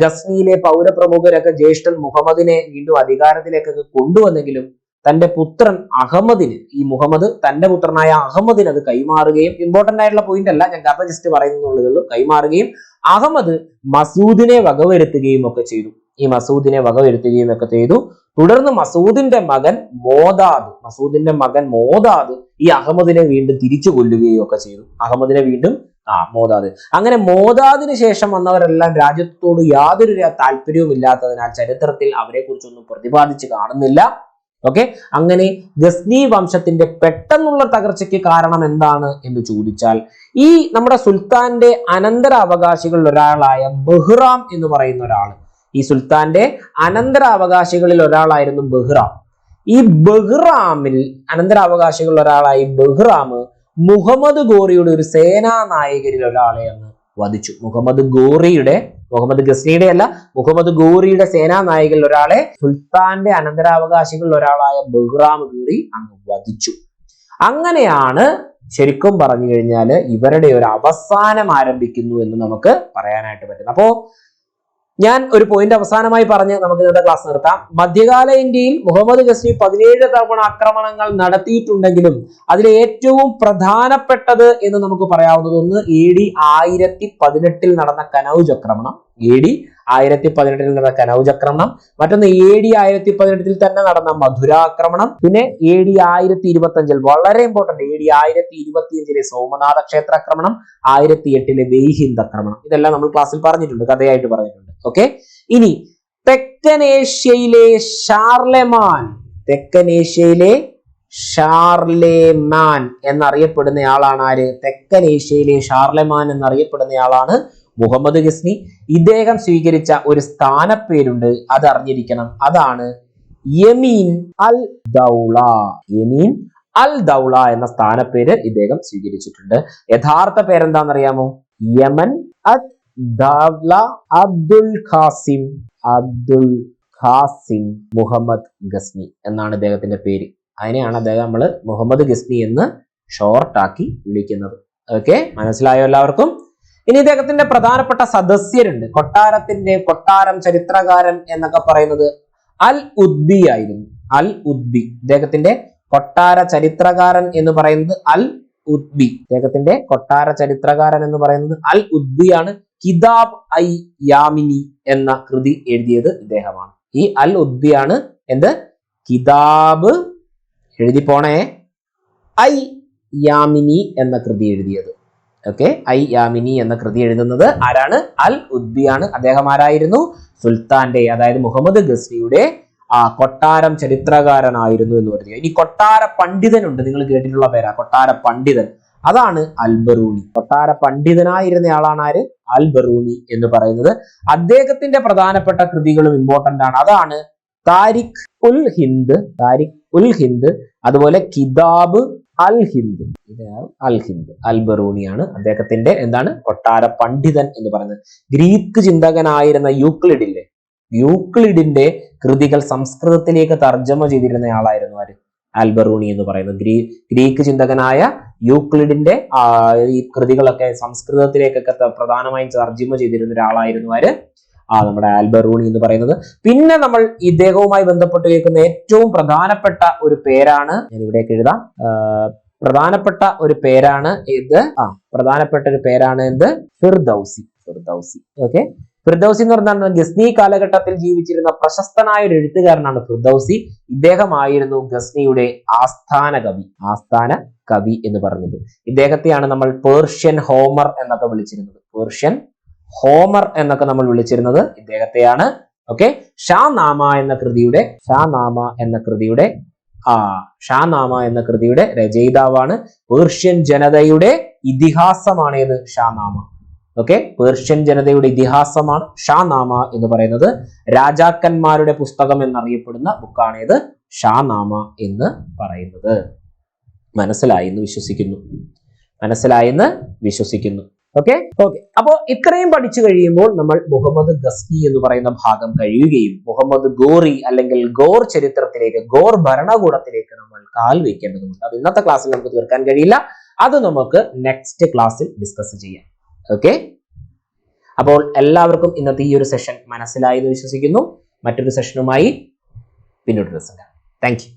ഗസ്നിയിലെ പൗരപ്രമുഖരൊക്കെ ജ്യേഷ്ഠൻ മുഹമ്മദിനെ വീണ്ടും അധികാരത്തിലേക്കൊക്കെ കൊണ്ടുവന്നെങ്കിലും തന്റെ പുത്രൻ അഹമ്മദിന്, ഈ മുഹമ്മദ് തന്റെ പുത്രനായ അഹമ്മദിന് അത് കൈമാറുകയും, ഇമ്പോർട്ടന്റ് ആയിട്ടുള്ള പോയിന്റ് അല്ല, ഞാൻ കഥ ജസ്റ്റ് പറയുന്നുള്ളൂ, കൈമാറുകയും അഹമ്മദ് മസൂദിനെ വകവരുത്തുകയും ഒക്കെ ചെയ്തു. തുടർന്ന് മസൂദിന്റെ മകൻ മോദാദ് ഈ അഹമ്മദിനെ വീണ്ടും തിരിച്ചു കൊല്ലുകയും ഒക്കെ ചെയ്തു. അങ്ങനെ മോദാദിന് ശേഷം വന്നവരെല്ലാം രാജ്യത്തോട് യാതൊരു താല്പര്യവും ഇല്ലാത്തതിനാൽ ചരിത്രത്തിൽ അവരെ കുറിച്ചൊന്നും പ്രതിപാദിച്ച് കാണുന്നില്ല. ഓക്കെ, അങ്ങനെ ഗസ്നി വംശത്തിന്റെ പെട്ടെന്നുള്ള തകർച്ചയ്ക്ക് കാരണം എന്താണ് എന്ന് ചോദിച്ചാൽ, ഈ നമ്മുടെ സുൽത്താന്റെ അനന്തര അവകാശികളിൽ ഒരാളായ ബഹ്റാം എന്ന് പറയുന്ന ഒരാള്, ഈ സുൽത്താന്റെ അനന്തര അവകാശികളിൽ ഒരാളായിരുന്നു ബഹ്റാം. ഈ ബഹ്റാമിൽ അനന്തരാവകാശികളിൽ ഒരാളായി ബഹ്റാം മുഹമ്മദ് ഗോറിയുടെ ഒരു സേനാനായകരിൽ ഒരാളെ അങ്ങ് വധിച്ചു. മുഹമ്മദ് ഗസ്നിയുടെ അല്ല, മുഹമ്മദ് ഗോറിയുടെ സേനാനായകരിൽ ഒരാളെ സുൽത്താന്റെ അനന്തരാവകാശികളിൽ ഒരാളായ ബഹ്റാം ഗോറി അങ്ങ് വധിച്ചു. അങ്ങനെയാണ് ശരിക്കും പറഞ്ഞു കഴിഞ്ഞാൽ ഇവരുടെ ഒരു അവസാനം ആരംഭിക്കുന്നു എന്ന് നമുക്ക് പറയാനായിട്ട് പറ്റും. അപ്പോ ഞാൻ ഒരു പോയിന്റ് അവസാനമായി പറഞ്ഞ് നമുക്ക് ഇന്നത്തെ ക്ലാസ് നിർത്താം. മധ്യകാല ഇന്ത്യയിൽ മുഹമ്മദ് ഗസ്നി 17 തവണ ആക്രമണങ്ങൾ നടത്തിയിട്ടുണ്ടെങ്കിലും അതിൽ ഏറ്റവും പ്രധാനപ്പെട്ടത് എന്ന് നമുക്ക് പറയാവുന്നത് ഒന്ന് AD 1018 നടന്ന കനൗജ് ആക്രമണം, മറ്റൊന്ന് AD 1018 തന്നെ നടന്ന മധുര ആക്രമണം, പിന്നെ AD 1025 വളരെ ഇമ്പോർട്ടന്റ് AD 1025 സോമനാഥ ക്ഷേത്ര ആക്രമണം, 1008 വെയ്ഹിന്ദ് ആക്രമണം. ഇതെല്ലാം നമ്മൾ ക്ലാസ്സിൽ പറഞ്ഞിട്ടുണ്ട്, കഥയായിട്ട് പറഞ്ഞിട്ടുണ്ട്. ഓക്കെ, ഇനി തെക്കൻ ഏഷ്യയിലെ ഷാർലെമാൻ എന്നറിയപ്പെടുന്ന ആളാണ് ആര്? തെക്കൻ ഏഷ്യയിലെ ഷാർലെമാൻ എന്നറിയപ്പെടുന്ന ആളാണ് മുഹമ്മദ് ഗസ്നി. ഇദ്ദേഹം സ്വീകരിച്ച ഒരു സ്ഥാനപ്പേരുണ്ട്, അത് അറിഞ്ഞിരിക്കണം. അതാണ് യമീൻ അൽ ദൗള എന്ന സ്ഥാനപ്പേര് ഇദ്ദേഹം സ്വീകരിച്ചിട്ടുണ്ട്. യഥാർത്ഥ പേരെന്താണെന്നറിയാമോ? യമൻ അബ്ദുൽ ഖാസിം മുഹമ്മദ് ഗസ്നി എന്നാണ് ഇദ്ദേഹത്തിന്റെ പേര്. അതിനെയാണ് അദ്ദേഹം നമ്മൾ മുഹമ്മദ് ഗസ്നി എന്ന് ഷോർട്ടാക്കി വിളിക്കുന്നത്. ഓക്കെ, മനസ്സിലായോ എല്ലാവർക്കും? ഇനി ഇദ്ദേഹത്തിന്റെ പ്രധാനപ്പെട്ട സദസ്യരുണ്ട്. കൊട്ടാരം ചരിത്രകാരൻ എന്നൊക്കെ പറയുന്നത് അൽ ഉദ്ബി ആയിരുന്നു. അൽ ഉദ്ബി. ഇദ്ദേഹത്തിന്റെ കൊട്ടാര ചരിത്രകാരൻ എന്ന് പറയുന്നത് അൽ ഉദ്ബി. ഇദ്ദേഹത്തിന്റെ കൊട്ടാര ചരിത്രകാരൻ എന്ന് പറയുന്നത് അൽ ഉദ്ബിയാണ്. കിതാബ് ഐ യാമിനി എന്ന കൃതി എഴുതിയത് ഇദ്ദേഹമാണ്. ഈ അൽ ഉദ്ബിയാണ് എന്ത് കിതാബ് എഴുതി പോണേ ഐ യാമിനി എന്ന കൃതി എഴുതിയത്. ഓക്കെ, ഐ യാമിനി എന്ന കൃതി എഴുതുന്നത് ആരാണ്? അൽ ഉദ്ബിയാണ്. അദ്ദേഹം ആരായിരുന്നു? സുൽത്താന്റെ, അതായത് മുഹമ്മദ് ഗസ്നിയുടെ കൊട്ടാരം ചരിത്രകാരനായിരുന്നു എന്ന് പറയുക. ഇനി കൊട്ടാര പണ്ഡിതനുണ്ട്, നിങ്ങൾ കേട്ടിട്ടുള്ള പേരാ കൊട്ടാര പണ്ഡിതൻ. അതാണ് അൽ ബറൂനി. കൊട്ടാര പണ്ഡിതനായിരുന്ന ആളാണ് ആര്? അൽ ബറൂനി എന്ന് പറയുന്നത്. അദ്ദേഹത്തിന്റെ പ്രധാനപ്പെട്ട കൃതികളും ഇമ്പോർട്ടന്റ് ആണ്. അതാണ് താരിഖ് ഉൽ ഹിന്ദ്, താരിഖ് ഉൽ ഹിന്ദ്, അതുപോലെ കിതാബ് അൽ ഹിന്ദ്. അൽ ഹിന്ദ് അൽ ബറൂണിയാണ് അദ്ദേഹത്തിന്റെ എന്താണ് കൊട്ടാര പണ്ഡിതൻ എന്ന് പറയുന്നത്. ഗ്രീക്ക് ചിന്തകനായിരുന്ന യൂക്ലിഡിന്റെ കൃതികൾ സംസ്കൃതത്തിലേക്ക് തർജ്ജമ ചെയ്തിരുന്ന ആളായിരുന്നു ആര്? അൽ ബറൂണി എന്ന് പറയുന്നത്. ഗ്രീക്ക് ചിന്തകനായ യൂക്ലിഡിന്റെ ഈ കൃതികളൊക്കെ സംസ്കൃതത്തിലേക്കൊക്കെ പ്രധാനമായും തർജ്ജമ ചെയ്തിരുന്ന ഒരാളായിരുന്നു ആര്? നമ്മുടെ അൽ ബറൂണി എന്ന് പറയുന്നത്. പിന്നെ നമ്മൾ ഇദ്ദേഹവുമായി ബന്ധപ്പെട്ട് കേൾക്കുന്ന ഏറ്റവും പ്രധാനപ്പെട്ട ഒരു പേരാണ്, ഞാൻ ഇവിടേക്ക് എഴുതാം, പ്രധാനപ്പെട്ട ഒരു പേരാണ് ഇത്. പ്രധാനപ്പെട്ട ഒരു പേരാണ് എന്ത്? ഫിർദൌസി. ഓക്കെ, ഫിർദൌസി എന്ന് പറഞ്ഞാൽ ഗസ്നി കാലഘട്ടത്തിൽ ജീവിച്ചിരുന്ന പ്രശസ്തനായ ഒരു എഴുത്തുകാരനാണ് ഫിർദൌസി. ഇദ്ദേഹമായിരുന്നു ഗസ്നിയുടെ ആസ്ഥാന കവി എന്ന് പറഞ്ഞത്. ഇദ്ദേഹത്തെയാണ് നമ്മൾ പേർഷ്യൻ ഹോമർ എന്നൊക്കെ വിളിച്ചിരുന്നത്. ഇദ്ദേഹത്തെയാണ്. ഓക്കെ, ഷാനാമ എന്ന കൃതിയുടെ രചയിതാവാണ്. പേർഷ്യൻ ജനതയുടെ ഇതിഹാസമാണ് ഏത്? ഷാനാമ. ഓക്കെ, പേർഷ്യൻ ജനതയുടെ ഇതിഹാസമാണ് ഷാനാമ എന്ന് പറയുന്നത്. രാജാക്കന്മാരുടെ പുസ്തകം എന്നറിയപ്പെടുന്ന ബുക്കാണ് ഏത്? ഷാനാമ എന്ന് പറയുന്നത്. മനസ്സിലായെന്ന് വിശ്വസിക്കുന്നു. ഓക്കെ, അപ്പോ ഇത്രയും പഠിച്ചു കഴിയുമ്പോൾ നമ്മൾ മുഹമ്മദ് ഗസ്നി എന്ന് പറയുന്ന ഭാഗം കഴിയുകയും മുഹമ്മദ് ഗോറി അല്ലെങ്കിൽ ഗോർ ചരിത്രത്തിലേക്ക്, ഗോർ ഭരണകൂടത്തിലേക്ക് നമ്മൾ കാൽ വയ്ക്കേണ്ടതുണ്ട്. അത് ഇന്നത്തെ ക്ലാസ്സിൽ നമുക്ക് തീർക്കാൻ കഴിയില്ല. അത് നമുക്ക് നെക്സ്റ്റ് ക്ലാസ്സിൽ ഡിസ്കസ് ചെയ്യാം. ഓക്കെ, അപ്പോൾ എല്ലാവർക്കും ഇന്നത്തെ ഈ ഒരു സെഷൻ മനസ്സിലായി എന്ന് വിശ്വസിക്കുന്നു. മറ്റൊരു സെഷനുമായി പിന്നോട്ട് ദിവസം കാണാം. Thank you.